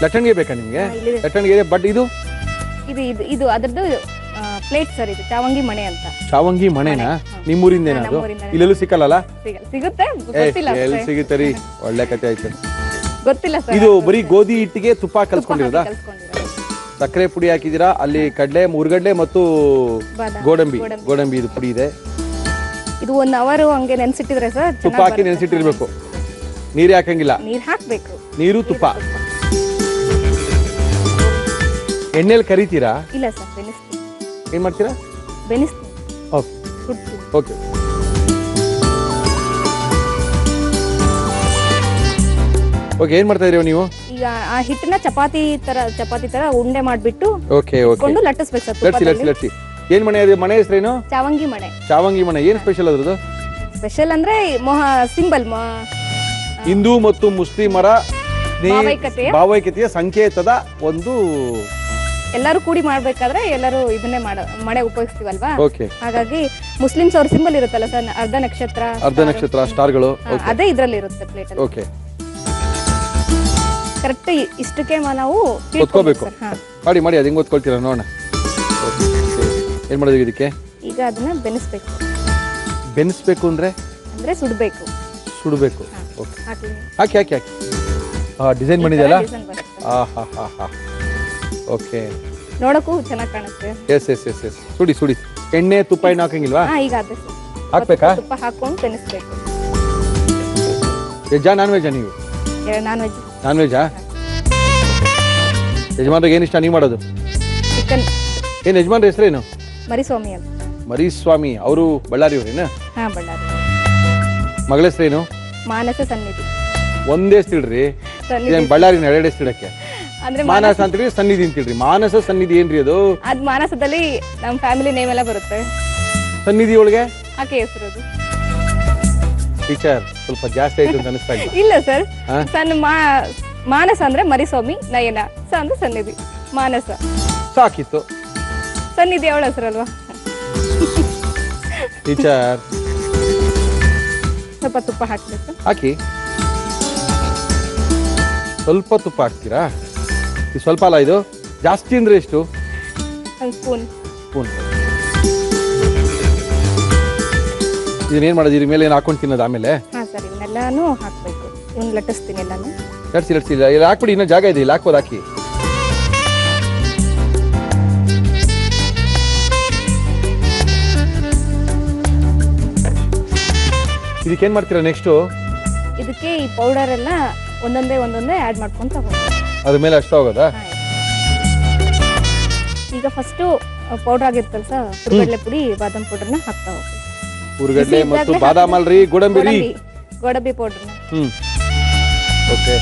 Speaker 1: ಲಟ್ಟಣಿಗೆ ಬೇಕಾ ನಿಮಗೆ? ಲಟ್ಟಣಿಗೆ. ಬಟ್ ಇದು
Speaker 5: ಇದು ಅದರದ್ದು ಪ್ಲೇಟ್ ಸರ್. ಇದು ಚಾವಂಗಿ ಮಣೆ ಅಂತ.
Speaker 1: ಚಾವಂಗಿ ಮಣೆನಾ? ನಿಮ್ಮೂರಿಂದೇನಾ ಅದು? ಇಲ್ಲೆಲ್ಲೂ ಸಿಕ್ಕಲ್ಲ?
Speaker 5: ಸಿಗುತ್ತೆ, ಗೊತ್ತಿಲ್ಲ.
Speaker 1: ಎಲ್ಲಿ ಸಿಗುತ್ತೆ ರೀ? ಒಳ್ಳೆ ಕತೆ ಆಯ್ತು.
Speaker 5: ಗೊತ್ತಿಲ್ಲ ಸರ್.
Speaker 1: ಇದು ಬರೀ ಗೋಧಿ ಹಿಟ್ಟಿಗೆ ತುಪ್ಪ ಕಲ್ಸ್ಕೊಂಡಿರೋದಾ? ಸಕ್ಕರೆ ಪುಡಿ ಹಾಕಿದ್ದೀರಾ, ಅಲ್ಲಿ ಕಡಲೆ, ಹುರುಗಡ್ಲೆ ಮತ್ತು ಗೋಡಂಬಿ ಇದು ಪುಡಿ ಇದೆ.
Speaker 5: ಇದು 1 ಅವರ್ ಹಂಗೆ ನೆನ್ಸಿಟ್ಟಿದ್ರೆ ಸರ್
Speaker 1: ತುಪ್ಪ ಹಾಕಿ ನೆನ್ಸಿಟ್ಟಿರ್ಬೇಕು. ನೀರೇ ಹಾಕಂಗಿಲ್ಲ?
Speaker 5: ನೀರು ಹಾಕ್ಬೇಕು.
Speaker 1: ನೀರು ತುಪ್ಪ. ಎಣ್ಣೆಲಿ ಕರಿತೀರಾ?
Speaker 5: ಇಲ್ಲ ಸರ್, ಬೆನಿಸ್ತೀನಿ.
Speaker 1: ಏನ್ ಮಾಡ್ತೀರಾ?
Speaker 5: ಬೆನಿಸ್ತೀನಿ.
Speaker 1: Okay okay. ಓಕೆ. ಏನ್ ಮಾಡ್ತಾ ಇದೀರಿ ನೀವು?
Speaker 5: ಈಗ ಆ ಹಿಟ್ಟನ್ನ ಚಪಾತಿ ತರ ಉಂಡೆ ಮಾಡ್ಬಿಟ್ಟು
Speaker 1: ಓಕೆ ಓಕೆ
Speaker 5: ಲಟ್ಟಿಸ್ಬೇಕು ಸರ್.
Speaker 1: ಲಟ್ಸಿ. ಏನ್ ಮನೆ ಅದು? ಮನೆ ಹೆಸರೇನು?
Speaker 5: ಚಾವಂಗಿ ಮಣೆ.
Speaker 1: ಚಾವಂಗಿ ಮನೆ. ಏನ್ ಸ್ಪೆಷಲ್ ಅದ್ರದ್ದು?
Speaker 5: ಸ್ಪೆಷಲ್ ಅಂದ್ರೆ ಸಿಂಬಲ್
Speaker 1: ಹಿಂದೂ ಮತ್ತು ಮುಸ್ಲಿಮರ ಭಾವೈಕ್ಯತೆಯ ಸಂಕೇತದ ಒಂದು.
Speaker 5: ಎಲ್ಲರೂ ಕೂಡಿ ಮಾಡ್ಬೇಕಾದ್ರೆ ಎಲ್ಲರೂ ಇದನ್ನೇ ಮಣೆ ಉಪಯೋಗಿಸ್ತೀವಲ್ವಾ,
Speaker 1: ಓಕೆ.
Speaker 5: ಹಾಗಾಗಿ ಮುಸ್ಲಿಮ್ಸ್ ಅವ್ರ ಸಿಂಬಲ್ ಇರುತ್ತಲ್ಲ ಸರ್, ಅರ್ಧ ನಕ್ಷತ್ರ ಸ್ಟಾರ್ಗಳು, ಅದೇ ಇದ್ರಲ್ಲಿ ಇರುತ್ತೆ ಪ್ಲೇಟ್ ಅಲ್ಲಿ.
Speaker 1: ಓಕೆ.
Speaker 5: ಕರೆಕ್ಟ್ ಇಷ್ಟಕ್ಕೆ ನಾವು
Speaker 1: ಒತ್ಕೋಬೇಕು. ಮಾಡಿ ಮಾಡಿ. ಅದು ಹೆಂಗ್ ಒತ್ಕೊಳ್ತೀರಾ ನೋಡೋಣ. ಏನ್ ಮಾಡೋದು ಇದಕ್ಕೆ?
Speaker 5: ಈಗ ಅದನ್ನ ಬೆನಿಸ್ಬೇಕು.
Speaker 1: ಬೆನಿಸ್ಬೇಕು ಅಂದ್ರೆ
Speaker 5: ಸುಡಬೇಕು.
Speaker 1: ಓಕೆ. ಹಾಕಿ. ಡಿಸೈನ್ ಬಂದಿದೆಯಲ್ಲ? ಓಕೆ.
Speaker 5: ನೋಡಕ್ಕೂ ಚೆನ್ನಾಗಿ ಕಾಣುತ್ತೆ.
Speaker 1: ಎಸ್. ಸುಡಿ. ಎಣ್ಣೆ ತುಪ್ಪ ಏನು ಹಾಕಂಗಿಲ್ವಾ?
Speaker 5: ಈಗ ಅದೇ
Speaker 1: ಹಾಕ್ಬೇಕಾ?
Speaker 5: ತುಪ್ಪ ಹಾಕೊಂಡು ಬೆನಿಸ್ಬೇಕು.
Speaker 1: ವೆಜ್ಜಾ ನಾನ್ ವೆಜ್ಜಾ ನೀವು? ನಾನ್ ವೆಜ್ಜಾ? ಯಜಮಾನ್ರಿಗೆ ಏನು ಇಷ್ಟ ನೀವು ಮಾಡೋದು?
Speaker 5: ಚಿಕನ್.
Speaker 1: ಏನು ಯಜಮಾನ್ರ ಹೆಸರೇನು?
Speaker 5: ಮರಿಸ್ವಾಮಿ ಅಂತ.
Speaker 1: ಮರಿಸ್ವಾಮಿ. ಅವರು ಬಳ್ಳಾರಿ ಅವರೇನಾ?
Speaker 5: ಬಳ್ಳಾರಿ.
Speaker 1: ಮಗಳ ಹೆಸರೇನು?
Speaker 5: ಮಾನಸ ಸನ್ನಿಧಿ.
Speaker 1: ಒಂದೇ ಹೆಸರಿಡ್ರಿ. ಬಳ್ಳಾರಿನ 2 ಹೆಸರಿಡಕ್ಕೆ. ಮಾನಸ ಅಂತ ಹೇಳಿ ಸನ್ನಿಧಿ ಅಂತ ಹೇಳ್ರಿ. ಮಾನಸ ಸನ್ನಿಧಿ ಏನ್ರಿ ಅದು?
Speaker 5: ಅದ್ ಮಾನಸದಲ್ಲಿ ನಮ್ಮ ಫ್ಯಾಮಿಲಿ ನೇಮ್ ಎಲ್ಲ ಬರುತ್ತೆ.
Speaker 1: ಸನ್ನಿಧಿ ಒಳಗೆ
Speaker 5: ಆಕೆ ಹೆಸರು.
Speaker 1: ಟೀಚರ್ ಸ್ವಲ್ಪ ಜಾಸ್ತಿ ಆಯ್ತು ಅಂತ ಅನಿಸ್ತಾ ಇಲ್ಲ?
Speaker 5: ಇಲ್ಲ ಸರ್, ಮಾನಸ ಅಂದ್ರೆ ಮರಿಸ್ವಾಮಿ, ನಯನ ಅಂದ್ರೆ ಸನ್ನಿಧಿ, ಮಾನಸ
Speaker 1: ಸಾಕಿತ್ತು.
Speaker 5: ಸನ್ನಿಧಿ ಅವಳ ಹೆಸರಲ್ವಾ?
Speaker 1: ಟೀಚರ್
Speaker 5: ಸ್ವಲ್ಪ ತುಪ್ಪ ಹಾಕಬೇಕು.
Speaker 1: ಹಾಕಿ. ಸ್ವಲ್ಪ ತುಪ್ಪ ಹಾಕ್ತೀರಾ? ಇದು ಸ್ವಲ್ಪ ಅಲ್ಲ, ಇದು ಜಾಸ್ತಿ ಅಂದರೆ ಎಷ್ಟು?
Speaker 5: ಒಂದು ಸ್ಪೂನ್.
Speaker 1: ಸ್ಪೂನ್. ಇದನ್ನೇನು ಮಾಡೋದು? ಇದ್ರ ಮೇಲೆ ಏನು ಹಾಕೊಂಡು ತಿನ್ನೋದು ಆಮೇಲೆ?
Speaker 5: ಹಾಂ ಸರ್, ಇವನ್ನೆಲ್ಲಾನು ಹಾಕಬೇಕು. ಇವನ್ನ ಲಟ್ಟಿಸ್ತೀನಿ ಎಲ್ಲಾನು.
Speaker 1: ಲಟ್ಸಿಲ್ಲ, ಇಲ್ಲಿ ಹಾಕ್ಬಿಡಿ, ಇನ್ನೂ ಜಾಗ ಇದೆ, ಇಲ್ಲಿ ಹಾಕ್ಬೋದು, ಹಾಕಿ. ಇದಕ್ಕೇನು ಮಾಡ್ತೀರಾ ನೆಕ್ಸ್ಟು?
Speaker 5: ಇದಕ್ಕೆ ಈ ಪೌಡರ್ ಎಲ್ಲ ಒಂದೊಂದೇ ಆ್ಯಡ್ ಮಾಡ್ಕೊಂತ ಹೋಗಿ.
Speaker 1: ಅದ್ರ ಮೇಲೆ ಅಷ್ಟು ಹೋಗೋದಾ?
Speaker 5: ಈಗ ಫಸ್ಟು ಪೌಡರ್ ಆಗಿರ್ತಲ್ಲ ಸರ್, ಹುರ್ಗಡ್ಲೆ ಪುಡಿ, ಬಾದಾಮ್ ಪೌಡರ್ನ ಹಾಕ್ತಾ ಹೋಗಿ.
Speaker 1: ಹುರ್ಗಡ್ಲೆ ಮತ್ತು ಬಾದಾಮ್ ಅಲ್ರಿ,
Speaker 5: ಗೋಡಂಬಿ ಪೌಡರ್ನ.
Speaker 1: ಓಕೆ.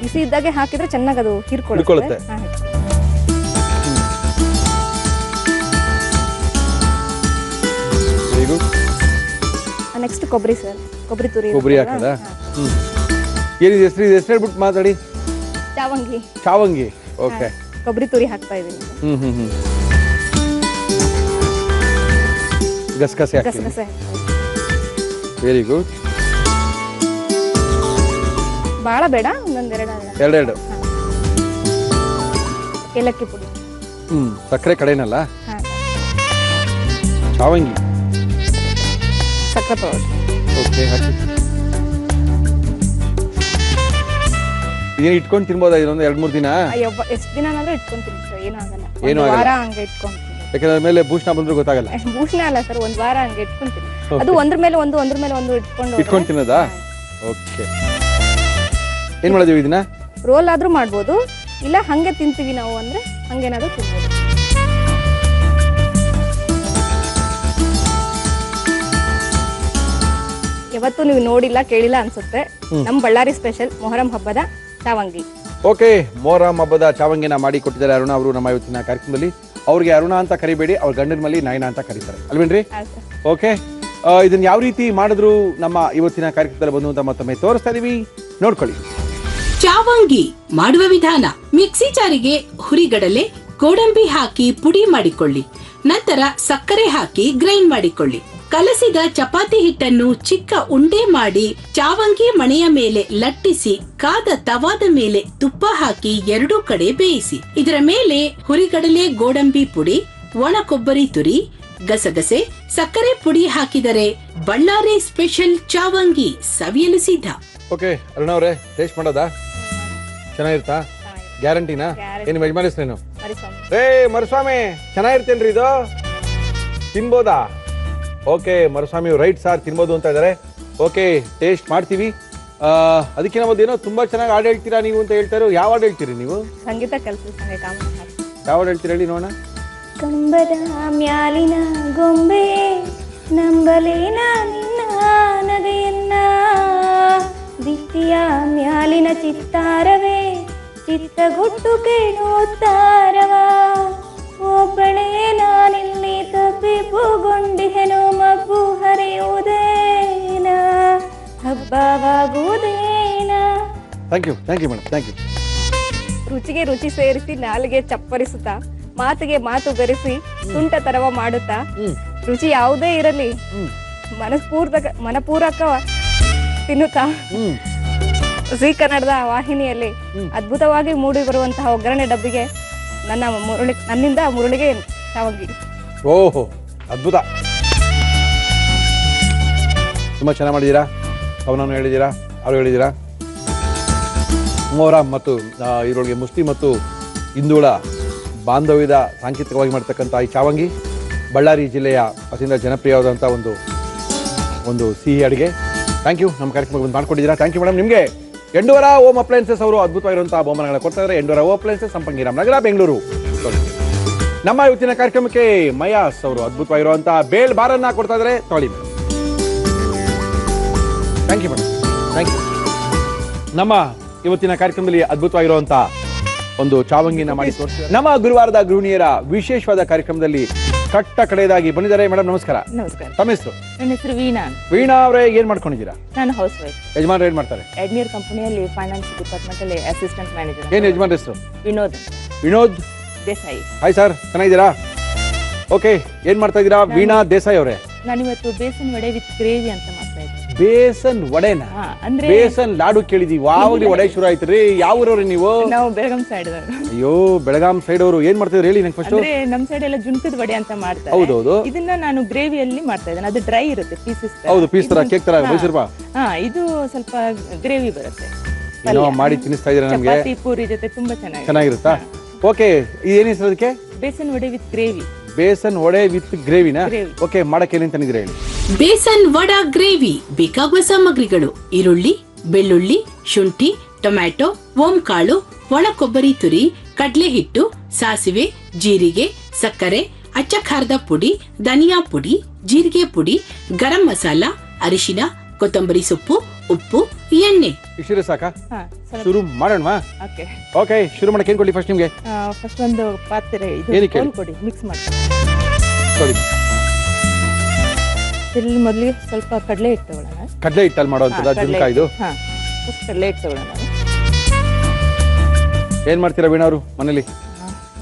Speaker 5: ಬಿಸಿ ಇದ್ದಾಗೆ ಹಾಕಿದ್ರೆ ಚೆನ್ನಾಗಿ ಅದು
Speaker 1: ಹಿರ್ಕೊಳ್ಳುತ್ತೆ.
Speaker 5: ನೆಕ್ಸ್ಟ್ ಕೊಬ್ಬರಿ ಸರ್, ಕೊಬ್ಬರಿ ತುರಿ.
Speaker 1: ಕೊಬ್ಬರಿ ಹಾಕದ? ಏನಿದೆ ಹೆಸರು? ಇದು ಹೆಸರು ಹೇಳ್ಬಿಟ್ಟು ಮಾತಾಡಿ. ಚಾವಂಗಿ. ಓಕೆ.
Speaker 5: ಕೊಬ್ಬರಿ ತುರಿ ಹಾಕ್ತಾ ಇದೀನಿ.
Speaker 1: ಗಸಗಸೆ ವೆರಿ ಗುಡ್.
Speaker 5: ಭಾಳ ಬೇಡ,
Speaker 1: ಎರಡೆರಡು.
Speaker 5: ಏಲಕ್ಕಿ ಪುಡಿ.
Speaker 1: ಸಕ್ಕರೆ ಕಡೆನಲ್ಲ? ಚಾವಂಗಿ.
Speaker 5: ಸಕ್ಕರೆ ಪೌಡರ್.
Speaker 1: ಓಕೆ, ಹಾಕಿ. ಇದೇನು ಇಟ್ಕೊಂಡು ತಿನ್ಬೋದಾ ಇದೊಂದು 2-3 ದಿನ?
Speaker 5: ಎಷ್ಟು ದಿನನಾದ್ರೂ ಇಟ್ಕೊಂತೀನಿ ಸರ್, ಏನೂ ಆಗಲ್ಲ.
Speaker 1: ಏನು
Speaker 5: ಒಂದು ವಾರ ಹಂಗೆ ಇಟ್ಕೊಂತೀನಿ.
Speaker 1: ಯಾಕಂದ್ರೆ ಮೇಲೆ ಭೂಷಣ ಬಂದ್ರೂ ಗೊತ್ತಾಗಲ್ಲ.
Speaker 5: ಭೂಷಣ ಅಲ್ಲ ಸರ್, ಒಂದು ವಾರ ಹಂಗೆ ಇಟ್ಕೊಂತೀನಿ. ಅದು ಒಂದ್ರ ಮೇಲೆ ಒಂದು
Speaker 1: ಇಟ್ಕೊಂಡು ತಿನ್ನೋದಾ? ಓಕೆ. ಏನು ಮಾಡಿದೀವಿ ಇದನ್ನ?
Speaker 5: ರೋಲ್ ಆದ್ರೂ ಮಾಡ್ಬೋದು, ಇಲ್ಲ ಹಂಗೆ ತಿಂತೀವಿ ನಾವು ಅಂದ್ರೆ ಹಂಗೇನಾದ್ರೂ ತಿನ್ಬೋದು. ಯಾವತ್ತೂ ನೀವು ನೋಡಿಲ್ಲ ಕೇಳಿಲ್ಲ ಅನ್ಸುತ್ತೆ, ನಮ್ಮ ಬಳ್ಳಾರಿ ಸ್ಪೆಷಲ್ ಮೊಹರಂ ಹಬ್ಬದ ಚಾವಂಗಿ.
Speaker 1: ಓಕೆ, ಮೊಹರಂ ಹಬ್ಬದ ಚಾವಂಗಿನ ಮಾಡಿ ಕೊಟ್ಟಿದ್ದಾರೆ ಅರುಣ ಅವರು ನಮ್ಮ ಇವತ್ತಿನ ಕಾರ್ಯಕ್ರಮದಲ್ಲಿ. ಅವ್ರಿಗೆ ಅರುಣ ಅಂತ ಕರಿಬೇಡಿ, ಅವ್ರ ಗಂಡನ ಮೇಲೆ ನಾಯಿನ ಅಂತ ಕರೀತಾರೆ ಅಲ್ವೇನ್ರಿ? ಓಕೆ, ಇದನ್ನ ಯಾವ ರೀತಿ ಮಾಡಿದ್ರು ನಮ್ಮ ಇವತ್ತಿನ ಕಾರ್ಯಕ್ರಮದಲ್ಲಿ ಬಂದು ಅಂತ ಮತ್ತೊಮ್ಮೆ ತೋರಿಸ್ತಾ ಇದೀವಿ, ನೋಡ್ಕೊಳ್ಳಿ.
Speaker 3: ಚಾವಂಗಿ ಮಾಡುವ ವಿಧಾನ: ಮಿಕ್ಸಿ ಜಾರಿಗೆ ಹುರಿಗಡಲೆ, ಗೋಡಂಬಿ ಹಾಕಿ ಪುಡಿ ಮಾಡಿಕೊಳ್ಳಿ. ನಂತರ ಸಕ್ಕರೆ ಹಾಕಿ ಗ್ರೈಂಡ್ ಮಾಡಿಕೊಳ್ಳಿ. ಕಲಸಿದ ಚಪಾತಿ ಹಿಟ್ಟನ್ನು ಚಿಕ್ಕ ಉಂಡೆ ಮಾಡಿ ಚಾವಂಗಿ ಮಣೆಯ ಮೇಲೆ ಲಟ್ಟಿಸಿ ಕಾದ ತವಾದ ಮೇಲೆ ತುಪ್ಪ ಹಾಕಿ ಎರಡೂ ಕಡೆ ಬೇಯಿಸಿ. ಇದರ ಮೇಲೆ ಹುರಿಗಡಲೆ, ಗೋಡಂಬಿ ಪುಡಿ, ಒಣ ಕೊಬ್ಬರಿ ತುರಿ, ಗಸಗಸೆ, ಸಕ್ಕರೆ ಪುಡಿ ಹಾಕಿದರೆ ಬಳ್ಳಾರಿ ಸ್ಪೆಷಲ್ ಚಾವಂಗಿ ಸವಿಯಲು ಸಿದ್ಧ.
Speaker 1: ಓಕೆ ಅರುಣ ಅವರೇ, ಟೇಸ್ಟ್ ಮಾಡೋದಾ? ಚೆನ್ನಾಗಿರ್ತಾ? ಗ್ಯಾರಂಟಿನಾ? ಏನು ಯಜಮಾನ್ ಹೆಸರೇನು? ಮರುಸ್ವಾಮಿ. ಚೆನ್ನಾಗಿರ್ತೇನ್ರಿ ಇದು? ತಿನ್ಬೋದಾ? ಓಕೆ, ಮರುಸ್ವಾಮಿ ರೈಟ್ ಸಾರ್, ತಿನ್ಬೋದು ಅಂತ ಇದ್ದಾರೆ. ಓಕೆ, ಟೇಸ್ಟ್ ಮಾಡ್ತೀವಿ. ಅದಕ್ಕಿಂತ ಮೊದಲು ಏನೋ ತುಂಬಾ ಚೆನ್ನಾಗಿ ಹಾಡು ಹೇಳ್ತೀರಾ ನೀವು ಅಂತ ಹೇಳ್ತಾರೋ, ಯಾವ ಹಾಡು ಹೇಳ್ತೀರಿ ನೀವು?
Speaker 5: ಸಂಗೀತ ಕಲಿಸ್ತೀನಿ.
Speaker 1: ಯಾವ ಹಾಡು ಹೇಳ್ತೀರಾ ಹೇಳಿ ನೋಡೋಣ.
Speaker 5: ಕಂಬದ ಮ್ಯಾಲಿನ ಗೊಂಬೆ ನಂಬಲೇನ ನಿನ್ನ ನಗೆಯನ್ನ, ದಿತ್ತಿಯ ಮ್ಯಾಲಿನ ಚಿತ್ತಾರವೇ ಚಿತ್ತಗೊಟ್ಟು ಕೇಳುತ್ತಾರವ, ಒಬ್ಬಳೇ ನಾನಿಲ್ಲಿ ತಪ್ಪಿಪುಗೊಂಡಿಹೆನು, ಮಬ್ಬು ಹರಿಯುವುದೇನ ಹಬ್ಬವಾಗುವುದೇನ.
Speaker 1: Thank you madam, thank you.
Speaker 5: ರುಚಿಗೆ ರುಚಿ ಸೇರಿಸಿ ನಾಲಿಗೆ ಚಪ್ಪರಿಸುತ್ತಾ, ಮಾತಿಗೆ ಮಾತು ಬೆರೆಸಿ ತುಂಟ ತರವ ಮಾಡುತ್ತಾ, ರುಚಿ ಯಾವುದೇ ಇರಲಿ ಮನಪೂರ್ವಕ ತಿನ್ನುತ್ತಾ, ಜೀ ಕನ್ನಡದ ವಾಹಿನಿಯಲ್ಲಿ ಅದ್ಭುತವಾಗಿ ಮೂಡಿ ಬರುವಂತಹ ಒಗ್ಗರಣೆ ಡಬ್ಬಿಗೆ ನನ್ನಿಂದ ಮುರುಳಿಗೆ ಚಾವಂಗಿ.
Speaker 1: ಓಹೋ, ಅದ್ಭುತ. ತುಂಬ ಚೆನ್ನಾಗಿ ಮಾಡಿದ್ದೀರಾ. ಅವನನ್ನು ಹೇಳಿದ್ದೀರಾ, ಅವರು ಹೇಳಿದ್ದೀರಾ. ಮೊಹರಂ ಮತ್ತು ಇದರೊಳಗೆ ಮುಸ್ಲಿಂ ಮತ್ತು ಹಿಂದೂಳ ಬಾಂಧವ್ಯದ ಸಾಂಕೇತಿಕವಾಗಿ ಮಾಡ್ತಕ್ಕಂಥ ಈ ಚಾವಂಗಿ ಬಳ್ಳಾರಿ ಜಿಲ್ಲೆಯ ಅತ್ಯಂತ ಜನಪ್ರಿಯವಾದಂಥ ಒಂದು ಸಿಹಿ ಅಡುಗೆ. ಥ್ಯಾಂಕ್ ಯು, ನಮ್ಮ ಕಾರ್ಯಕ್ರಮಕ್ಕೆ ಬಂದು ಮಾಡ್ಕೊಂಡಿದ್ದೀರಾ. Thank you madam. ನಿಮಗೆ ಎಂಡೂರ ಓಮ್ ಅಪ್ಲಯನ್ಸಸ್ ಅವರು ಅದ್ಭುತವಾಗಿರುವಂತಹ ಬಹುಮಾನಗಳನ್ನ ಕೊಡ್ತಾ ಇದ್ದಾರೆ. Endura Om appliances, Sampangi Ramanagara, Bengaluru. ನಮ್ಮ ಇವತ್ತಿನ ಕಾರ್ಯಕ್ರಮಕ್ಕೆ ಮಯಾಸ್ ಅವರು ಅದ್ಭುತವಾಗಿರುವಂತಹ ಬೇಲ್ ಬಾರನ್ನ ಕೊಡ್ತಾ ಇದ್ದಾರೆ. ತೊಳಿ madam. Thank you madam, thank you. ನಮ್ಮ ಇವತ್ತಿನ ಕಾರ್ಯಕ್ರಮದಲ್ಲಿ ಅದ್ಭುತವಾಗಿರುವಂತಹ ಒಂದು ಚಾವಂಗಿನ ಮಾಡಿ ತೋರಿಸಿದ್ದಾರೆ. ನಮ್ಮ ಗುರುವಾರದ ಗೃಹಿಣಿಯರ ವಿಶೇಷವಾದ ಕಾರ್ಯಕ್ರಮದಲ್ಲಿ ಕಟ್ಟ ಕಡೆಯದಾಗಿ ಬಂದಿದ್ದಾರೆ. ಮೇಡಮ್ ನಮಸ್ಕಾರ.
Speaker 4: ನಮಸ್ಕಾರ.
Speaker 1: ತಮ್ಮ ಹೆಸರು?
Speaker 4: ನನ್ನ ಹೆಸರು ವೀಣಾ.
Speaker 1: ವೀಣಾ ಅವರೇ, ಏನ್ ಮಾಡ್ಕೊಂಡಿದ್ದೀರಾ?
Speaker 4: ನಾನು ಹೌಸ್ ವೈಫ್.
Speaker 1: ಯಜಮಾನ್ರು ಏನ್ ಮಾಡ್ತಾರೆ?
Speaker 4: ಎಡ್ನೀರ್ ಕಂಪನಿಯಲ್ಲಿ ಫೈನಾನ್ಸ್ ಡಿಪಾರ್ಟ್ಮೆಂಟ್ ಅಲ್ಲಿ ಅಸಿಸ್ಟೆಂಟ್ ಮ್ಯಾನೇಜರ್.
Speaker 1: ಏನ್ ಯಜಮಾನ್ ಹೆಸರು? ವಿನೋದ್
Speaker 4: ದೇಸಾಯಿ.
Speaker 1: ಹಾಯ್ ಸರ್, ಚೆನ್ನಾಗಿದ್ದೀರಾ? ಓಕೆ, ಏನ್ ಮಾಡ್ತಾ ಇದ್ದೀರಾ? ವೀಣಾ ದೇಸಾಯಿ ಅವರೇ,
Speaker 6: ನಾನಿವತ್ತು ಬೇಸನ್ ವಡೆ ವಿತ್ ಗ್ರೇವಿ ಅಂತ ಮಾಡ್ತಾ ಇದ್ದೀನಿ.
Speaker 1: ಬೇಸನ್ ವಡೆನ?
Speaker 6: ಅಂದ್ರೆ
Speaker 1: ಬೇಸನ್ ಲಾಡು ಕೇಳಿದೀವಿ, ಯಾವಾಗ್ಲೂ ವಡೆ ಶುರು ಆಯ್ತು ರೀ. ಯಾವ ಊರವ್ರಿ ನೀವು?
Speaker 6: ನಾವು ಬೆಳಗಾಂ ಸೈಡ್
Speaker 1: ಅಯ್ಯೋ, ಬೆಳಗಾಂ ಸೈಡ್ ಅವರು ಏನ್ ಮಾಡ್ತಿದ್ರು ಹೇಳಿ ನಂಗೆ ಫಸ್ಟ್.
Speaker 6: ಅಂದ್ರೆ ನಮ್ ಸೈಡ್ ಎಲ್ಲ ಜುಣ್ಕದ ವಡೆ ಅಂತ ಮಾಡ್ತಾರೆ.
Speaker 1: ಹೌದೌದು.
Speaker 6: ಇದನ್ನ ನಾನು ಗ್ರೇವಿಯಲ್ಲಿ ಮಾಡ್ತಾ ಇದ್ದೇನೆ. ಅದು ಡ್ರೈ ಇರುತ್ತೆ, ಪೀಸಸ್.
Speaker 1: ಹೌದು, ಪೀಸ್ ತರ, ಕೇಕ್ ತರ, ಮೈಸೂರು ಬಾ.
Speaker 6: ಇದು ಸ್ವಲ್ಪ ಗ್ರೇವಿ ಬರುತ್ತೆ.
Speaker 1: ಏನೋ ಮಾಡಿ ತಿನ್ನಿಸ್ತಾ ಇದ್ರೆ ನಮ್ಗೆ.
Speaker 6: ಚಪಾತಿ ಪೂರಿ ಜೊತೆ ತುಂಬಾ
Speaker 1: ಚೆನ್ನಾಗಿರುತ್ತಾ? ಓಕೆ, ಇದೇನು ಹೆಸರು ಅದಕ್ಕೆ?
Speaker 6: Besan vada with gravy.
Speaker 1: Besan vada with ಗ್ರೇವಿನಾ?
Speaker 6: ಗ್ರೇವಿ.
Speaker 1: ಓಕೆ, ಮಾಡಕ್ಕೆ ಏನೇನು ತಂದಿದ್ದೀರಾ ಹೇಳಿ.
Speaker 3: ಬೇಸನ್ ವಡಾ ಗ್ರೇವಿ ಬೇಕಾಗುವ ಸಾಮಗ್ರಿಗಳು: ಈರುಳ್ಳಿ, ಬೆಳ್ಳುಳ್ಳಿ, ಶುಂಠಿ, ಟೊಮ್ಯಾಟೊ, ಓಂಕಾಳು, ಒಣ ಕೊಬ್ಬರಿ ತುರಿ, ಕಡಲೆ ಹಿಟ್ಟು, ಸಾಸಿವೆ, ಜೀರಿಗೆ, ಸಕ್ಕರೆ, ಅಚ್ಚ ಖಾರದ ಪುಡಿ, ಧನಿಯಾ ಪುಡಿ, ಜೀರಿಗೆ ಪುಡಿ, ಗರಂ ಮಸಾಲ, ಅರಿಶಿನ, ಕೊತ್ತಂಬರಿ ಸೊಪ್ಪು, ಉಪ್ಪು, ಎಣ್ಣೆ.
Speaker 1: ಇಷ್ಟಿದ್ರೆ ಸಾಕಾ? ಶುರು ಮಾಡೋಣವಾ? ಓಕೆ, ಶುರು ಮಾಡಕ್ಕೆ ಏನ್ ಕೊಡ್ಲಿ ಫಸ್ಟ್ ನಿಮ್ಗೆ?
Speaker 6: ಫಸ್ಟ್ ಒಂದು ಪಾತ್ರೆ
Speaker 1: ಏನಕ್ಕೆ?
Speaker 6: ಕೊಡಿ, ಮಿಕ್ಸ್ ಮಾಡಿ.
Speaker 1: ಸರಿ,
Speaker 6: ಇಲ್ಲಿ ಮೊದಲಿಗೆ ಸ್ವಲ್ಪ ಕಡಲೆ ಹಿಟ್ಟು ತಗೊಳ್ಳೋಣ.
Speaker 1: ಕಡಲೆ ಹಿಟ್ಟಲ್ಲಿ ಮಾಡೋವಂಥದ್ದು ಜುಣ್ಕಾಯ್ದು?
Speaker 6: ಫಸ್ಟ್ ಕಡಲೆ ಹಿಟ್ಟು ತಗೊಳ್ಳೋಣ.
Speaker 1: ಏನ್ ಮಾಡ್ತೀರಾ ವೀಣಾ ಅವರು ಮನೇಲಿ?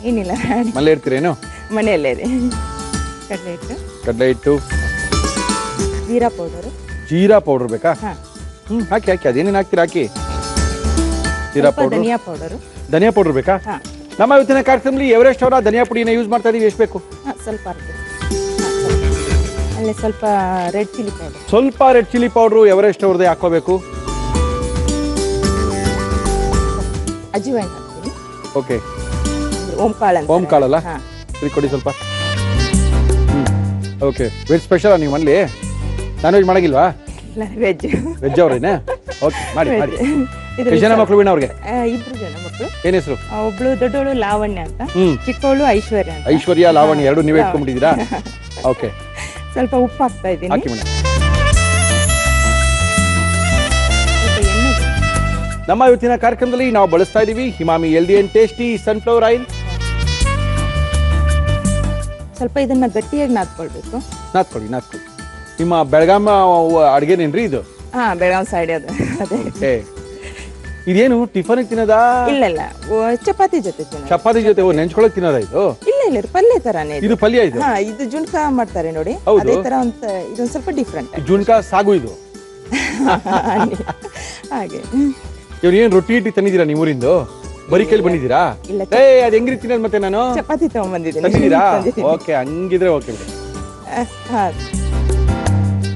Speaker 6: ಏನಿಲ್ಲ,
Speaker 1: ಮನೇಲಿ ಇರ್ತೀರೇನು?
Speaker 6: ಮನೆಯಲ್ಲೇ ಇದೆ. ಕಡಲೆ ಹಿಟ್ಟು,
Speaker 1: ಕಡಲೆ ಹಿಟ್ಟು,
Speaker 6: ಜೀರಾ ಪೌಡರ್.
Speaker 1: ಜೀರಾ ಪೌಡರ್ ಬೇಕಾ? ಹಾಕಿ ಹಾಕಿ, ಅದೇನೇನು ಹಾಕ್ತೀರಾ ಹಾಕಿ. ಜೀರಾ ಪೌಡರ್,
Speaker 6: ಧನಿಯಾ ಪೌಡರ್.
Speaker 1: ಧನಿಯಾ ಪೌಡರ್ ಬೇಕಾ? ನಮ್ಮ ಇವತ್ತಿನ ಕಾರ್ಯಕ್ರಮದಲ್ಲಿ ಎವರೆಸ್ಟ್ ಅವರ ಧನಿಯಾ ಪುಡಿನ ಯೂಸ್ ಮಾಡ್ತಾ ಇದೀವಿ. ಎಷ್ಟು ಬೇಕು?
Speaker 6: ಸ್ವಲ್ಪ ಅಲ್ಲೇ ಸ್ವಲ್ಪ ರೆಡ್ ಚಿಲ್ಲಿ ಪೌಡರ್.
Speaker 1: ಸ್ವಲ್ಪ ರೆಡ್ ಚಿಲ್ಲಿ ಪೌಡರ್ ಎವರೆಸ್ಟ್ ಅವ್ರದ್ದೇ ಹಾಕೋಬೇಕು.
Speaker 6: ಅಜ್ವಾಯಿನ್ ಹಾಕ್ತೀನಿ.
Speaker 1: ಓಕೆ,
Speaker 6: ಓಂಕಾಳು.
Speaker 1: ಓಂಕಾಳಲ್ಲ? ಇದು ಕೊಡಿ ಸ್ವಲ್ಪ. ಓಕೆ, ವೆಜ್ ಸ್ಪೆಷಲ್ ನೀವು ಮನೇಲಿ? ನಾನ್ ವೆಜ್ ಮಾಡಾಗಿಲ್ವಾ?
Speaker 6: ವೆಜ್.
Speaker 1: ವೆಜ್ ಅವ್ರೇನೆ? ಓಕೆ, ಮಾಡಿ ಮಾಡಿ. ಎಷ್ಟು ಜನ ಮಕ್ಕಳು ವೀಣಾ ಅವ್ರಿಗೆ?
Speaker 6: 2 ಜನ ಮಕ್ಕಳು.
Speaker 1: ಏನ್ ಹೆಸರು?
Speaker 6: ಒಬ್ಳು ದೊಡ್ಡವಳು ಲಾವಣ್ಯ ಅಂತ, ಚಿಕ್ಕವಳು ಐಶ್ವರ್ಯ ಅಂತ.
Speaker 1: ಐಶ್ವರ್ಯ, ಲಾವಣ್ಯ ಎರಡು ನೀವೇ ಇಟ್ಕೊಂಡ್ಬಿಟ್ಟಿದ್ದೀರಾ? ಓಕೆ,
Speaker 6: ಸ್ವಲ್ಪ ಉಪ್ಪು ಹಾಕ್ತಾ ಇದ್ದೀನಿ.
Speaker 1: ಹಾಕಿ ಮೇಡಮ್. ನಮ್ಮ ಇವತ್ತಿನ ಕಾರ್ಯಕ್ರಮದಲ್ಲಿ ನಾವು ಬಳಸ್ತಾ ಇದೀವಿ Emami healthy and tasty sunflower oil.
Speaker 6: ಸ್ವಲ್ಪ ಇದನ್ನ ಗಟ್ಟಿಯಾಗಿ ನಾದ್ಕೊಳ್ಬೇಕು.
Speaker 1: ನಾದ್ಕೊಳ್ಳಿ. ನಿಮ್ಮ ಬೆಳಗಾಂ ಅಡ್ಗೆನೇನ್ರಿ ಇದು?
Speaker 6: ಬೆಳಗಾಂ ಸೈಡ್ ಅದು. ಅದೇ.
Speaker 1: ಇದೇನು ಟಿಫನ್ ತಿನ್ನೋದಾ?
Speaker 6: ಇಲ್ಲ, ಚಪಾತಿ ಜೊತೆ ತಿನ್ನೋದು.
Speaker 1: ಚಪಾತಿ ಜೊತೆ ನೆಂಚ್ಕೊಳಕ್ ತಿನ್ನೋದಾ ಇದು?
Speaker 6: ಇಲ್ಲ, ಪಲ್ಯ ತರಾನೇ
Speaker 1: ಇದು. ಪಲ್ಯ ಇದು?
Speaker 6: ಇದು ಜುಣ್ಕಾ ಮಾಡ್ತಾರೆ ನೋಡಿ, ಅದೇ ತರ ಇದೊಂದು ಸ್ವಲ್ಪ ಡಿಫ್ರೆಂಟ್.
Speaker 1: ಜುಣ್ಕಾ ಸಾಗು ಇದು?
Speaker 6: ಹಾಗೆ.
Speaker 1: ಇವ್ರು ಏನ್ ರೊಟ್ಟಿ ಇಟ್ಟಿ ತಂದಿದ್ದೀರಾ ನಿಮ್ಮೂರಿಂದು? ಬರೀ ಕೈಲಿ ಬಂದಿದ್ದೀರಾ? ಅದ್ ಹೆಂಗ್ರಿ ತಿನ್ನೋದು ಮತ್ತೆ? ನಾನು
Speaker 6: ಚಪಾತಿ ತಗೊಂಡ್ಬಂದಿದ್ದೀನಿ.
Speaker 1: ತಂದಿದ್ದೀರಾ? ಓಕೆ, ಹಂಗಿದ್ರೆ ಓಕೆ ಬಿಡಿ.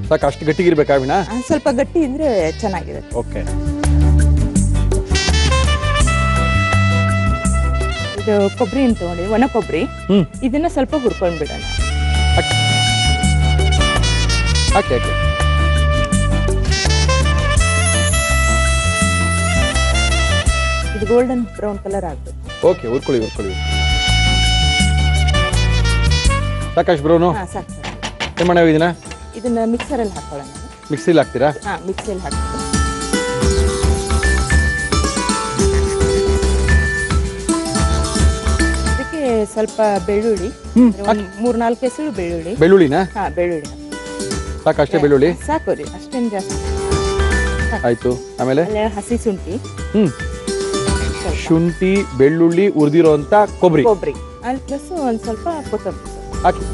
Speaker 1: ಸಾಕು, ಅಷ್ಟು ಗಟ್ಟಿಗಿರ್ಬೇಕಾ ವೀಣಾ?
Speaker 6: ಸ್ವಲ್ಪ ಗಟ್ಟಿ ಇದ್ರೆ ಚೆನ್ನಾಗಿರುತ್ತೆ.
Speaker 1: ಓಕೆ,
Speaker 6: ಇದು ಕೊಬ್ಬರಿ ಅಂತ ತಗೊಂಡಿ, ಒಣ ಕೊಬ್ಬರಿ. ಇದನ್ನ ಸ್ವಲ್ಪ ಹುರ್ಕೊಂಡ್ಬಿಡೋಣ.
Speaker 1: ಹಾಕಿ.
Speaker 6: ಇದು ಗೋಲ್ಡನ್ ಬ್ರೌನ್ ಕಲರ್ ಆಗ್ಬೇಕು.
Speaker 1: ಓಕೆ, ಹುರ್ಕೊಳ್ಳಿ. ಸಾಕಷ್ಟು ಬ್ರೌನು?
Speaker 6: ಸಾಕು.
Speaker 1: ಏನ್ ಮಾಡೋ
Speaker 6: ಇದನ್ನ ಮಿಕ್ಸರ್ ಅಲ್ಲಿ ಹಾಕೊಳ್ಳೋಣ.
Speaker 1: ಮಿಕ್ಸಿಲಿ ಹಾಕ್ತೀರಾ?
Speaker 6: ಮಿಕ್ಸಿಯಲ್ಲಿ ಹಾಕ್ತೀನಿ. ಅದಕ್ಕೆ ಸ್ವಲ್ಪ ಬೆಳ್ಳುಳ್ಳಿ, 3-4 ಎಸಳು ಬೆಳ್ಳುಳ್ಳಿ.
Speaker 1: ಬೆಳ್ಳುಳ್ಳಿನಾ?
Speaker 6: ಬೆಳ್ಳುಳ್ಳಿ
Speaker 1: ಸಾಕಷ್ಟೇ. ಬೆಳ್ಳುಳ್ಳಿ
Speaker 6: ಸಾಕು ರೀ, ಅಷ್ಟೇನು ಜಾಸ್ತಿ.
Speaker 1: ಆಯ್ತು. ಆಮೇಲೆ
Speaker 6: ಹಸಿ ಶುಂಠಿ,
Speaker 1: ಶುಂಠಿ, ಬೆಳ್ಳುಳ್ಳಿ, ಉರಿದಿರೋ ಅಂತ ಕೊಬ್ಬರಿ
Speaker 6: ಅಲ್ಲಿ ಪ್ಲಸ್ ಒಂದ್ ಸ್ವಲ್ಪ ಕೊತ್ತಂಬರಿ
Speaker 1: ಹಾಕಿ.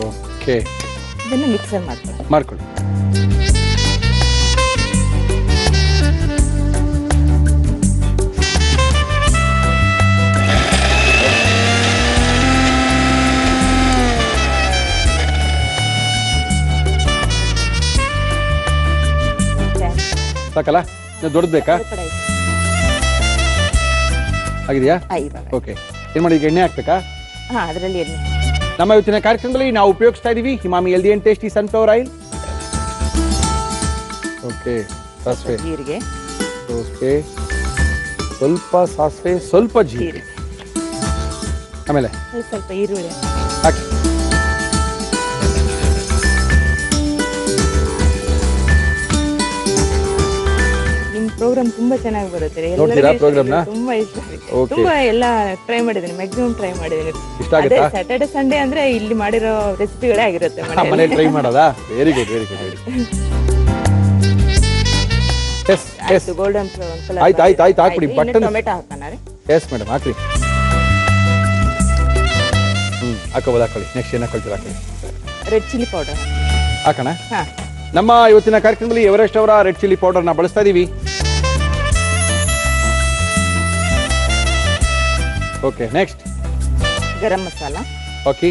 Speaker 1: ಓಕೆ,
Speaker 6: ಇದನ್ನ ಮಿಕ್ಸರ್ ಮಾಡ್ಕೊಳ್ಳಿ.
Speaker 1: ಸಾಕಲ್ಲ? ದೊಡ್ಡದು ಬೇಕಾ? ಆಗಿದೆಯಾ? ಓಕೆ, ಏನ್ ಮಾಡಿ ಈಗ ಎಣ್ಣೆ ಹಾಕ್ಬೇಕಾ?
Speaker 6: ಅದರಲ್ಲಿ ಎಣ್ಣೆ.
Speaker 1: ನಮ್ಮ ಇವತ್ತಿನ ಕಾರ್ಯಕ್ರಮದಲ್ಲಿ ನಾವು ಉಪಯೋಗಿಸ್ತಾ ಇದೀವಿ Emami healthy and tasty sunflower oil. Okay, ಸಾಸಿವೆ,
Speaker 6: ಜೀರಿಗೆ.
Speaker 1: ಓಕೆ, ಸ್ವಲ್ಪ ಸಾಸಿವೆ, ಸ್ವಲ್ಪ ಜೀರಿಗೆ. ಆಮೇಲೆ
Speaker 6: ಸ್ವಲ್ಪ ಈರುಳ್ಳಿ
Speaker 1: ಹಾಕಿ.
Speaker 6: ನಿಮ್ ಪ್ರೋಗ್ರಾಮ್ ತುಂಬಾ ಚೆನ್ನಾಗಿ ಬರುತ್ತೆ.
Speaker 1: ನೋಡ್ತೀರಾ ಪ್ರೋಗ್ರಾಮ್ನ?
Speaker 6: ತುಂಬಾ ಇಷ್ಟ. ತುಂಬಾ ಎಲ್ಲ ಟ್ರೈ ಮಾಡಿದ್ದೀನಿ, ಮ್ಯಾಕ್ಸಿಮಮ್ ಟ್ರೈ ಮಾಡಿದ್ದೀನಿ. ಸ್ಯಾಟರ್ಡೆ ಸಂಡೇ ಅಂದ್ರೆ ಇಲ್ಲಿ ಮಾಡಿರೋ ರೆಸಿಪಿಗಳೇ ಆಗಿರುತ್ತೆ
Speaker 1: ಮನೇಲಿ ಟ್ರೈ ಮಾಡೋದಾ? Very good.
Speaker 6: ಗೋಲ್ಡನ್
Speaker 1: ಆಯ್ತು ಹಾಕ್ಬಿಡಿ.
Speaker 6: ಟೊಮೆಟೊ ಹಾಕೋಣ ರೀ?
Speaker 1: ಎಸ್ ಮೇಡಮ್, ಹಾಕ್ರಿ. ಹಾಕೊಳ್ಳಿ. ನೆಕ್ಸ್ಟ್ ಏನು ಹಾಕೊಳ್ತೀರಾ? ಹಾಕೊಳ್ಳಿ.
Speaker 6: ರೆಡ್ ಚಿಲ್ಲಿ ಪೌಡರ್
Speaker 1: ಹಾಕೋಣ.
Speaker 6: ಹಾ.
Speaker 1: ನಮ್ಮ ಇವತ್ತಿನ ಕಾರ್ಯಕ್ರಮದಲ್ಲಿ ಎವರೆಸ್ಟ್ ಅವರ ರೆಡ್ ಚಿಲ್ಲಿ ಪೌಡರ್ನ ಬಳಸ್ತಾ ಇದ್ದೀವಿ. Okay, next
Speaker 6: garam masala.
Speaker 1: Okay,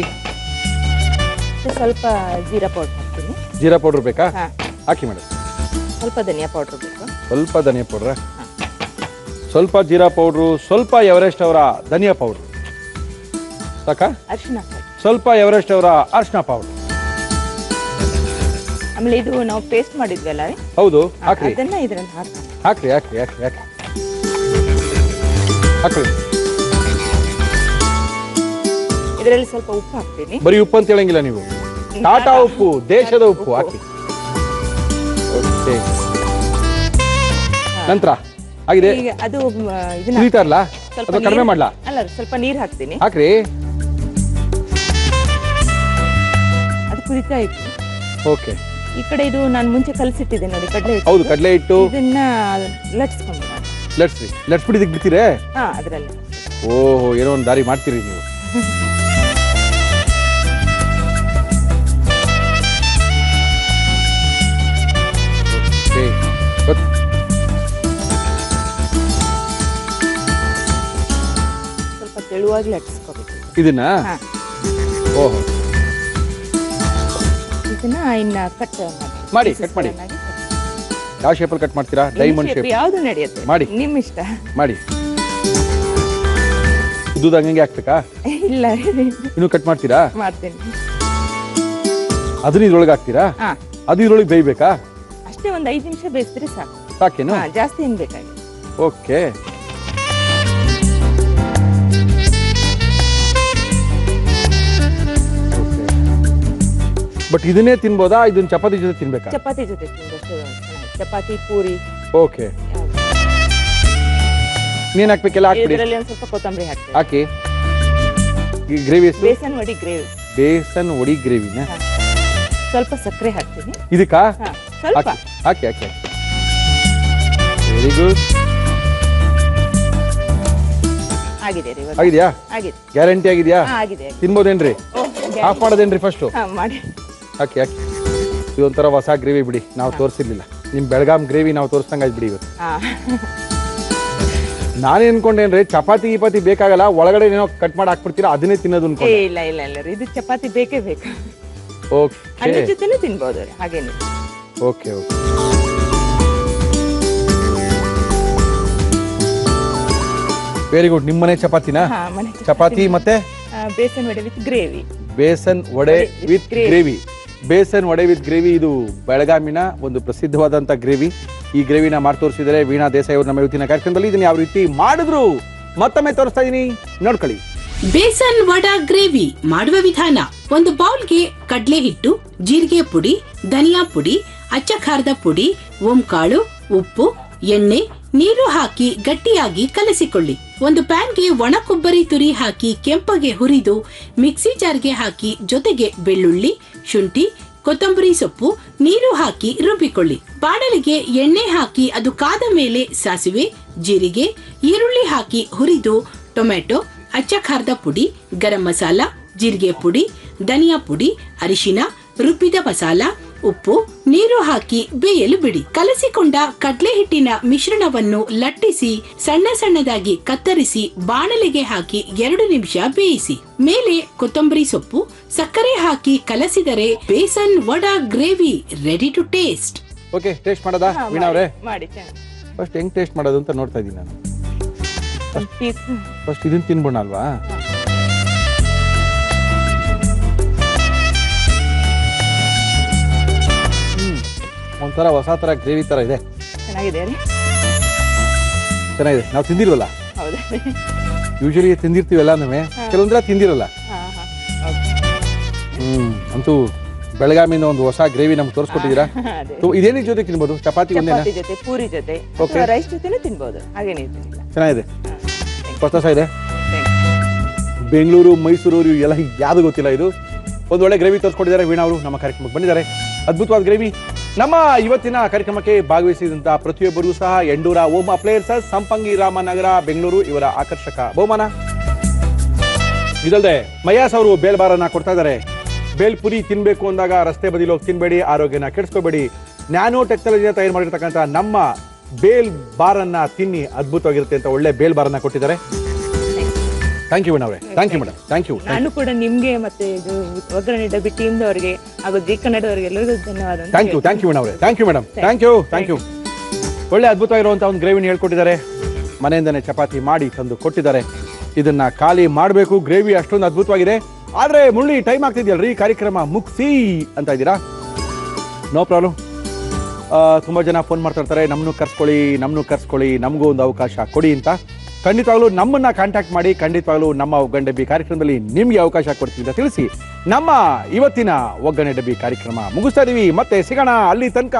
Speaker 6: ಸ್ವಲ್ಪ ಜೀರಾ ಪೌಡರ್ ಹಾಕ್ತೀನಿ.
Speaker 1: ಜೀರಾ ಪೌಡರ್ ಬೇಕಾ?
Speaker 6: ಹಾ.
Speaker 1: ಹಾಕಿ ಮೇಡಮ್.
Speaker 6: ಸ್ವಲ್ಪ ಧನಿಯಾ ಪೌಡರ್ ಬೇಕು.
Speaker 1: ಸ್ವಲ್ಪ ಧನಿಯಾ ಪೌಡ್ರ, ಸ್ವಲ್ಪ ಜೀರಾ ಪೌಡ್ರು, ಸ್ವಲ್ಪ ಎವರೆಸ್ಟ್ ಅವರ ಧನಿಯಾ ಪೌಡ್ರು ಸಾಕಾ?
Speaker 6: ಅರಿಶಿನ
Speaker 1: ಸ್ವಲ್ಪ ಎವರೆಸ್ಟ್ ಅವರ ಅರಿಶಿನ ಪೌಡ್ರ್.
Speaker 6: ಆಮೇಲೆ ಇದು ನಾವು ಪೇಸ್ಟ್ ಮಾಡಿದ್ವಲ್ಲ ರೀ,
Speaker 1: ಹೌದು, ಹಾಕ್ರಿ
Speaker 6: ಅದನ್ನ ಇದ್ರಲ್ಲಿ ಹಾಕಿ.
Speaker 1: ಹಾಕ್ರಿ ಹಾಕ್ರಿ ಹಾಕ್ರಿ ಹಾಕಿ ಹಾಕ್ರಿ.
Speaker 6: ಇದರಲ್ಲಿ ಸ್ವಲ್ಪ ಉಪ್ಪು ಹಾಕ್ತೀನಿ.
Speaker 1: ಬರೀ ಉಪ್ಪು ಅಂತ ಹೇಳಂಗಿಲ್ಲ ನೀವು, ಟಾಟಾ ಉಪ್ಪು, ದೇಶದ ಉಪ್ಪು ಹಾಕಿ. ಓಕೆ, ನಂತರ ಆಗಿದೆ.
Speaker 6: ಈಗ ಅದು ಇದನ್ನ
Speaker 1: ಕುದೀತಾರಲ್ಲ,
Speaker 6: ಸ್ವಲ್ಪ
Speaker 1: ಅದು ಕಡಿಮೆ ಮಾಡ್ಲಾ?
Speaker 6: ಅಲ್ಲ, ಸ್ವಲ್ಪ ನೀರು ಹಾಕ್ತೀನಿ.
Speaker 1: ಹಾಕ್ರಿ.
Speaker 6: ಅದು ಕುದಿತಾ ಇತ್ತು.
Speaker 1: ಓಕೆ,
Speaker 6: ಈ ಕಡೆ ಇದು ನಾನು ಮುಂಚೆ ಕಲಸಿಟ್ಟಿದ್ದೆ ನೋಡಿ, ಕಡಲೆ ಹಿಟ್ಟು.
Speaker 1: ಹೌದು, ಕಡಲೆ ಹಿಟ್ಟು.
Speaker 6: ಇದನ್ನ ಲಟ್ಸ್ಕೊಂಡು
Speaker 1: ಲಟ್ಸ್ರಿ, ಲಟ್ಸ್ಬಿಟ್ಟು ಇದಕ್ಕೆ ಬಿಡ್ತೀರೇ?
Speaker 6: ಹಾ, ಅದರಲ್ಲಿ.
Speaker 1: ಓಹೋ, ಏನೋ ಒಂದು ದಾರಿ ಮಾಡ್ತೀರಿ ನೀವು. ಓಕೆ,
Speaker 6: ಸ್ವಲ್ಪ ತೆಳುವಾಗಿ ಲಟ್ಸ್ಕೋಬೇಕು
Speaker 1: ಇದನ್ನ.
Speaker 6: ಹಾ.
Speaker 1: ಓಹೋ,
Speaker 6: ಇದನ್ನ ಇನ್ನ ಕಟ್
Speaker 1: ಮಾಡಿ, ಕಟ್ ಮಾಡಿ. ಯಾವ ಶೇಪಲ್ಲಿ ಕಟ್ ಮಾಡ್ತೀರಾ? ಡೈಮಂಡ್ ಶೇಪ್
Speaker 6: ಯಾವ್ದು ನಡೆಯುತ್ತೆ
Speaker 1: ಮಾಡಿ.
Speaker 6: ನಿಮ್ ಇಷ್ಟ.
Speaker 1: ಮಾಡಿ. ಉದ್ದುದ ಹಂಗೆ ಹಾಕ್ಬೇಕಾ?
Speaker 6: ಇಲ್ಲ,
Speaker 1: ಇನ್ನು ಕಟ್ ಮಾಡ್ತೀರಾ?
Speaker 6: ಮಾಡ್ತೀನಿ.
Speaker 1: ಅದನ್ನ ಇದ್ರೊಳಗೆ ಹಾಕ್ತೀರಾ?
Speaker 6: ಹಾ,
Speaker 1: ಅದು ಇದ್ರೊಳಗೆ ಬೇಯ್ಬೇಕಾ?
Speaker 6: ಅಷ್ಟೇ ಒಂದು 5 ನಿಮಿಷ ಬೇಯಿಸಿದ್ರೆ ಸಾಕು.
Speaker 1: ಸಾಕೇನು?
Speaker 6: ಹಾ, ಜಾಸ್ತಿ ಏನ್ ಬೇಕಾಗಿಲ್ಲ.
Speaker 1: ಓಕೆ. ಬಟ್ ಇದನ್ನೇ ತಿನ್ಬೋದಾ? ಇದನ್ನ ಚಪಾತಿ ಜೊತೆ ತಿನ್ಬೇಕಾ?
Speaker 6: ಚಪಾತಿ ಜೊತೆ ತಿಂದಷ್ಟು ಚೆನ್ನಾಗಿ. ಚಪಾತಿ, ಪೂರಿ.
Speaker 1: ಓಕೆ. ನೀನ್ ಹಾಕ್ಬೇಕೆಲ್ಲ ಹಾಕ್ಬಿಡಿ.
Speaker 6: ಇದರಲ್ಲಿ ಒಂದು ಸ್ವಲ್ಪ ಕೊತ್ತಂಬರಿ ಹಾಕ್ತೀನಿ.
Speaker 1: ಹಾಕಿ. ಈ ಗ್ರೇವಿ ಎಷ್ಟು?
Speaker 6: ಬೇಸನ್ ವಡಿ ಗ್ರೇವಿ.
Speaker 1: ಬೇಸನ್ ವಡಿ ಗ್ರೇವಿನ
Speaker 6: ಸ್ವಲ್ಪ ಸಕ್ಕರೆ ಹಾಕ್ತೀನಿ.
Speaker 1: ಇದಕ್ಕಾ?
Speaker 6: ಹಾ, ಸ್ವಲ್ಪ.
Speaker 1: ಹಾಕಿ ಹಾಕಿ. Very good.
Speaker 6: ಆಗಿದೆ ರೀ ಇವಾಗ.
Speaker 1: ಆಗಿದ್ಯಾ?
Speaker 6: ಆಗಿದೆ.
Speaker 1: ಗ್ಯಾರಂಟಿ ಆಗಿದ್ಯಾ?
Speaker 6: ಹಾ, ಆಗಿದೆ.
Speaker 1: ತಿನ್ಬೋದೇನ್ರಿ? ಆಫ್ ಮಾಡೋದೇನ್ರಿ ಫಸ್ಟು?
Speaker 6: ಹಾ, ಮಾಡಿ.
Speaker 1: ಹಾಕಿ ಹಾಕಿ. ಇದೊಂಥರ ಹೊಸ ಗ್ರೇವಿ ಬಿಡಿ, ನಾವು ತೋರಿಸಿರ್ಲಿಲ್ಲ. ನಿಮ್ಮ ಬೆಳಗಾಂ ಗ್ರೇವಿ ನಾವು ತೋರಿಸ್ದಂಗೆ ಆಯ್ತು ಬಿಡಿ ಇವತ್ತು.
Speaker 6: ಹಾ.
Speaker 1: ನಾನೇ ಅನ್ಕೊಂಡೇನ್ರಿ ಚಪಾತಿ ಗಿಪಾತಿ ಬೇಕಾಗಲ್ಲ, ಒಳಗಡೆ ಏನೋ ಕಟ್ ಮಾಡಿ ಹಾಕ್ಬಿಡ್ತೀರಾ, ಅದನ್ನೇ ತಿನ್ನೋದು
Speaker 6: ಏ,
Speaker 1: ಅನ್ಕೊಂಡೆ.
Speaker 6: ಇಲ್ಲ ಇಲ್ಲ ಇಲ್ಲ ರೀ, ಇದು ಚಪಾತಿ ಬೇಕೇ ಬೇಕು.
Speaker 1: ಓಕೆ
Speaker 6: ಅದ್ರ ಜೊತೆನೂ ತಿನ್ಬೋದು ರೀ, ಹಾಗೇನು.
Speaker 1: Okay okay. Very good. ನಿಮ್ಮನೆ ಚಪಾತಿನಾ?
Speaker 6: ಹಾ, ಮನೆ
Speaker 1: ಚಪಾತಿ ಮತ್ತೆ
Speaker 6: besan vada with gravy.
Speaker 1: Besan vada with gravy. Besan vada with gravy ಇದು ಬೆಳಗಾಮಿನ ಒಂದು ಪ್ರಸಿದ್ಧವಾದಂಥ ಗ್ರೇವಿ. ಈ ಗ್ರೇವಿನ ಮಾಡಿ ತೋರಿಸಿದರೆ ವೀಣಾ ದೇಸಾಯಿ ಅವರು ನಮ್ಮ ಇವತ್ತಿನ ಕಾರ್ಯಕ್ರಮದಲ್ಲಿ. ಇದನ್ನ ಯಾವ ರೀತಿ ಮಾಡಿದ್ರು ಮತ್ತೊಮ್ಮೆ ತೋರಿಸ್ತಾ ಇದೀನಿ, ನೋಡ್ಕೊಳ್ಳಿ.
Speaker 3: ಬೇಸನ್ ವಡಾ ಗ್ರೇವಿ ಮಾಡುವ ವಿಧಾನ: ಒಂದು ಬೌಲ್ಗೆ ಕಡ್ಲೆ ಹಿಟ್ಟು, ಜೀರಿಗೆ ಪುಡಿ, ಧನಿಯಾ ಪುಡಿ, ಅಚ್ಚ ಖಾರದ ಪುಡಿ, ಓಂಕಾಳು, ಉಪ್ಪು, ಎಣ್ಣೆ, ನೀರು ಹಾಕಿ ಗಟ್ಟಿಯಾಗಿ ಕಲಸಿಕೊಳ್ಳಿ. ಒಂದು ಪ್ಯಾನ್ಗೆ ಒಣ ಕೊಬ್ಬರಿ ತುರಿ ಹಾಕಿ ಕೆಂಪಗೆ ಹುರಿದು ಮಿಕ್ಸಿ ಜಾರ್ಗೆ ಹಾಕಿ ಜೊತೆಗೆ ಬೆಳ್ಳುಳ್ಳಿ, ಶುಂಠಿ, ಕೊತ್ತಂಬರಿ ಸೊಪ್ಪು, ನೀರು ಹಾಕಿ ರುಬ್ಬಿಕೊಳ್ಳಿ. ಬಾಣಲಿಗೆ ಎಣ್ಣೆ ಹಾಕಿ ಅದು ಕಾದ ಮೇಲೆ ಸಾಸಿವೆ, ಜೀರಿಗೆ, ಈರುಳ್ಳಿ ಹಾಕಿ ಹುರಿದು ಟೊಮೆಟೊ, ಅಚ್ಚ ಖಾರದ ಪುಡಿ, ಗರಂ ಮಸಾಲ, ಜೀರಿಗೆ ಪುಡಿ, ಧನಿಯಾ ಪುಡಿ, ಅರಿಶಿನ, ರುಬ್ಬಿದ ಮಸಾಲ, ಉಪ್ಪು, ನೀರು ಹಾಕಿ ಬೇಯಲು ಬಿಡಿ. ಕಲಸಿಕೊಂಡ ಕಡ್ಲೆ ಹಿಟ್ಟಿನ ಮಿಶ್ರಣವನ್ನು ಲಟ್ಟಿಸಿ ಸಣ್ಣ ಸಣ್ಣದಾಗಿ ಕತ್ತರಿಸಿ ಬಾಣಲೆಗೆ ಹಾಕಿ 2 ನಿಮಿಷ ಬೇಯಿಸಿ. ಮೇಲೆ ಕೊತ್ತಂಬರಿ ಸೊಪ್ಪು, ಸಕ್ಕರೆ ಹಾಕಿ ಕಲಸಿದರೆ besan vada gravy ready to taste.
Speaker 1: Okay, taste ಮಾಡೋದಾ ವೀಣಾ ಅವರೇ?
Speaker 6: ಮಾಡಿ ಚೆನ್ನಾಗಿ.
Speaker 1: ಫಸ್ಟ್ ಹೆಂಗ್ ಟೇಸ್ಟ್ ಮಾಡೋದು ಅಂತ ನೋಡ್ತಾ ಇದ್ದೀನಿ ನಾನು.
Speaker 6: ಒಂದು ಪೀಸ್.
Speaker 1: ಫಸ್ಟ್ ಇದನ್ನ ತಿನ್ಬೋಣ ಅಲ್ವಾ? ಒಂಥರ ಹೊಸ ತರ ಗ್ರೇವಿ ತರ ಇದೆ.
Speaker 6: ಚೆನ್ನಾಗಿದೆ ರೀ.
Speaker 1: ಚೆನ್ನಾಗಿದೆ. ನಾವು ತಿಂದಿಲ್ವಲ್ಲ,
Speaker 6: ಹೌದಾ?
Speaker 1: ಯೂಶಲಿ ತಿಂದಿರ್ತೀವಲ್ಲ, ನಾವೇ ಕೆಲವೊಂದ್ರ ತಿಂದಿರಲ್ಲ.
Speaker 6: ಹಾ, ಹಾ.
Speaker 1: ಅಂತೂ ಬೆಳಗಾಮಿನ ಒಂದು ಹೊಸ ಗ್ರೇವಿ ನಮ್ಗೆ ತೋರಿಸ್ಕೊಟ್ಟಿದ್ದೀರಾ.
Speaker 6: ಅದೇ.
Speaker 1: ಇದೇನಿಗೆ ಜೊತೆ ತಿನ್ಬೋದು? ಚಪಾತಿ ಒಂದೇನಾ?
Speaker 6: ಚಪಾತಿ ಜೊತೆ, ಪೂರಿ ಜೊತೆ,
Speaker 1: Okay.
Speaker 6: ರೈಸ್ ಜೊತೆನೂ ತಿನ್ಬೋದು, ಹಾಗೇನಿಲ್ಲ.
Speaker 1: ಚೆನ್ನಾಗಿದೆ, ಹೊಸ ಇದೆ. ಬೆಂಗಳೂರು, ಮೈಸೂರು ಎಲ್ಲ ಯಾವುದು ಗೊತ್ತಿಲ್ಲ. ಇದು ಒಂದು ಒಳ್ಳೆ ಗ್ರೇವಿ ತೋರಿಸ್ಕೊಟ್ಟಿದ್ದಾರೆ ವೀಣಾ ಅವರು ನಮ್ಮ ಕಾರ್ಯಕ್ರಮಕ್ಕೆ ಬಂದಿದ್ದಾರೆ. ಅದ್ಭುತವಾದ ಗ್ರೇವಿ. ನಮ್ಮ ಇವತ್ತಿನ ಕಾರ್ಯಕ್ರಮಕ್ಕೆ ಭಾಗವಹಿಸಿದಂತಹ ಪ್ರತಿಯೊಬ್ಬರೂ ಸಹ ಎಂಡೂರ ಓಮ್ ಅಪ್ಲಯನ್ಸಸ್, ಸಂಪಂಗಿ ರಾಮನಗರ, ಬೆಂಗಳೂರು ಇವರ ಆಕರ್ಷಕ ಬಹುಮಾನ. ಇದಲ್ಲದೆ ಮಯಾಸ್ ಅವರು ಬೇಲ್ ಬಾರನ್ನ ಕೊಡ್ತಾ ಇದ್ದಾರೆ. ಬೇಲ್ ಪುರಿ ತಿನ್ಬೇಕು ಅಂದಾಗ ರಸ್ತೆ ಬದಿಲಿ ಹೋಗಿ ತಿನ್ಬೇಡಿ, ಆರೋಗ್ಯನ ಕೆಡಿಸ್ಕೋಬೇಡಿ. ನ್ಯಾನೋ ಟೆಕ್ನಾಲಜಿನ ತಯಾರು ಮಾಡಿರ್ತಕ್ಕಂಥ ನಮ್ಮ ಬೇಲ್ ಬಾರನ್ನ ತಿನ್ನಿ, ಅದ್ಭುತವಾಗಿರುತ್ತೆ ಅಂತ ಒಳ್ಳೆ ಬೇಲ್ ಬಾರನ್ನ ಕೊಟ್ಟಿದ್ದಾರೆ. ಥ್ಯಾಂಕ್ ಯು ಮೇಡಮ್ ಅವರೇ, thank you madam, thank you.
Speaker 6: ನಾನು ಕೂಡ ನಿಮ್ಗೆ ಮತ್ತೆ ಇದು ಒಗ್ಗರಣೆ ಡಬ್ಬಿ ಟೀಮ್ದವರಿಗೆ ಹಾಗೂ ಜಿ ಕನ್ನಡದವರಿಗೆ ಎಲ್ಲರಿಗೂ ಧನ್ಯವಾದ.
Speaker 1: ಥ್ಯಾಂಕ್ ಯು ಮೇಡಮ್ ಅವರೇ, thank you madam, thank you. ಒಳ್ಳೆ ಅದ್ಭುತವಾಗಿರುವಂಥ ಒಂದು ಗ್ರೇವಿನ ಹೇಳ್ಕೊಟ್ಟಿದ್ದಾರೆ. ಮನೆಯಿಂದನೇ ಚಪಾತಿ ಮಾಡಿ ತಂದು ಕೊಟ್ಟಿದ್ದಾರೆ. ಇದನ್ನ ಖಾಲಿ ಮಾಡಬೇಕು. ಗ್ರೇವಿ ಅಷ್ಟೊಂದು ಅದ್ಭುತವಾಗಿದೆ. ಆದರೆ ಮುರಳಿ ಟೈಮ್ ಆಗ್ತಿದೆಯಲ್ರಿ, ಕಾರ್ಯಕ್ರಮ ಮುಗಿಸಿ ಅಂತ ಇದ್ದೀರಾ? No problem. ತುಂಬ ಜನ ಫೋನ್ ಮಾಡ್ತಾ ಇರ್ತಾರೆ, ನಮ್ಮನ್ನು ಕರ್ಸ್ಕೊಳ್ಳಿ, ನಮಗೂ ಒಂದು ಅವಕಾಶ ಕೊಡಿ ಅಂತ. ಖಂಡಿತವಾಗ್ಲೂ ನಮ್ಮನ್ನ ಕಾಂಟ್ಯಾಕ್ಟ್ ಮಾಡಿ, ಖಂಡಿತವಾಗ್ಲೂ ನಮ್ಮ ಒಗ್ಗರಣೆ ಡಬ್ಬಿ ಕಾರ್ಯಕ್ರಮದಲ್ಲಿ ನಿಮಗೆ ಅವಕಾಶ ಕೊಡ್ತೀವಿ ಅಂತ ತಿಳಿಸಿ ನಮ್ಮ ಇವತ್ತಿನ ಒಗ್ಗರಣೆ ಡಬ್ಬಿ ಕಾರ್ಯಕ್ರಮ ಮುಗಿಸ್ತಾ ಇದೀವಿ. ಮತ್ತೆ ಸಿಗೋಣ ಅಲ್ಲಿ ತನಕ.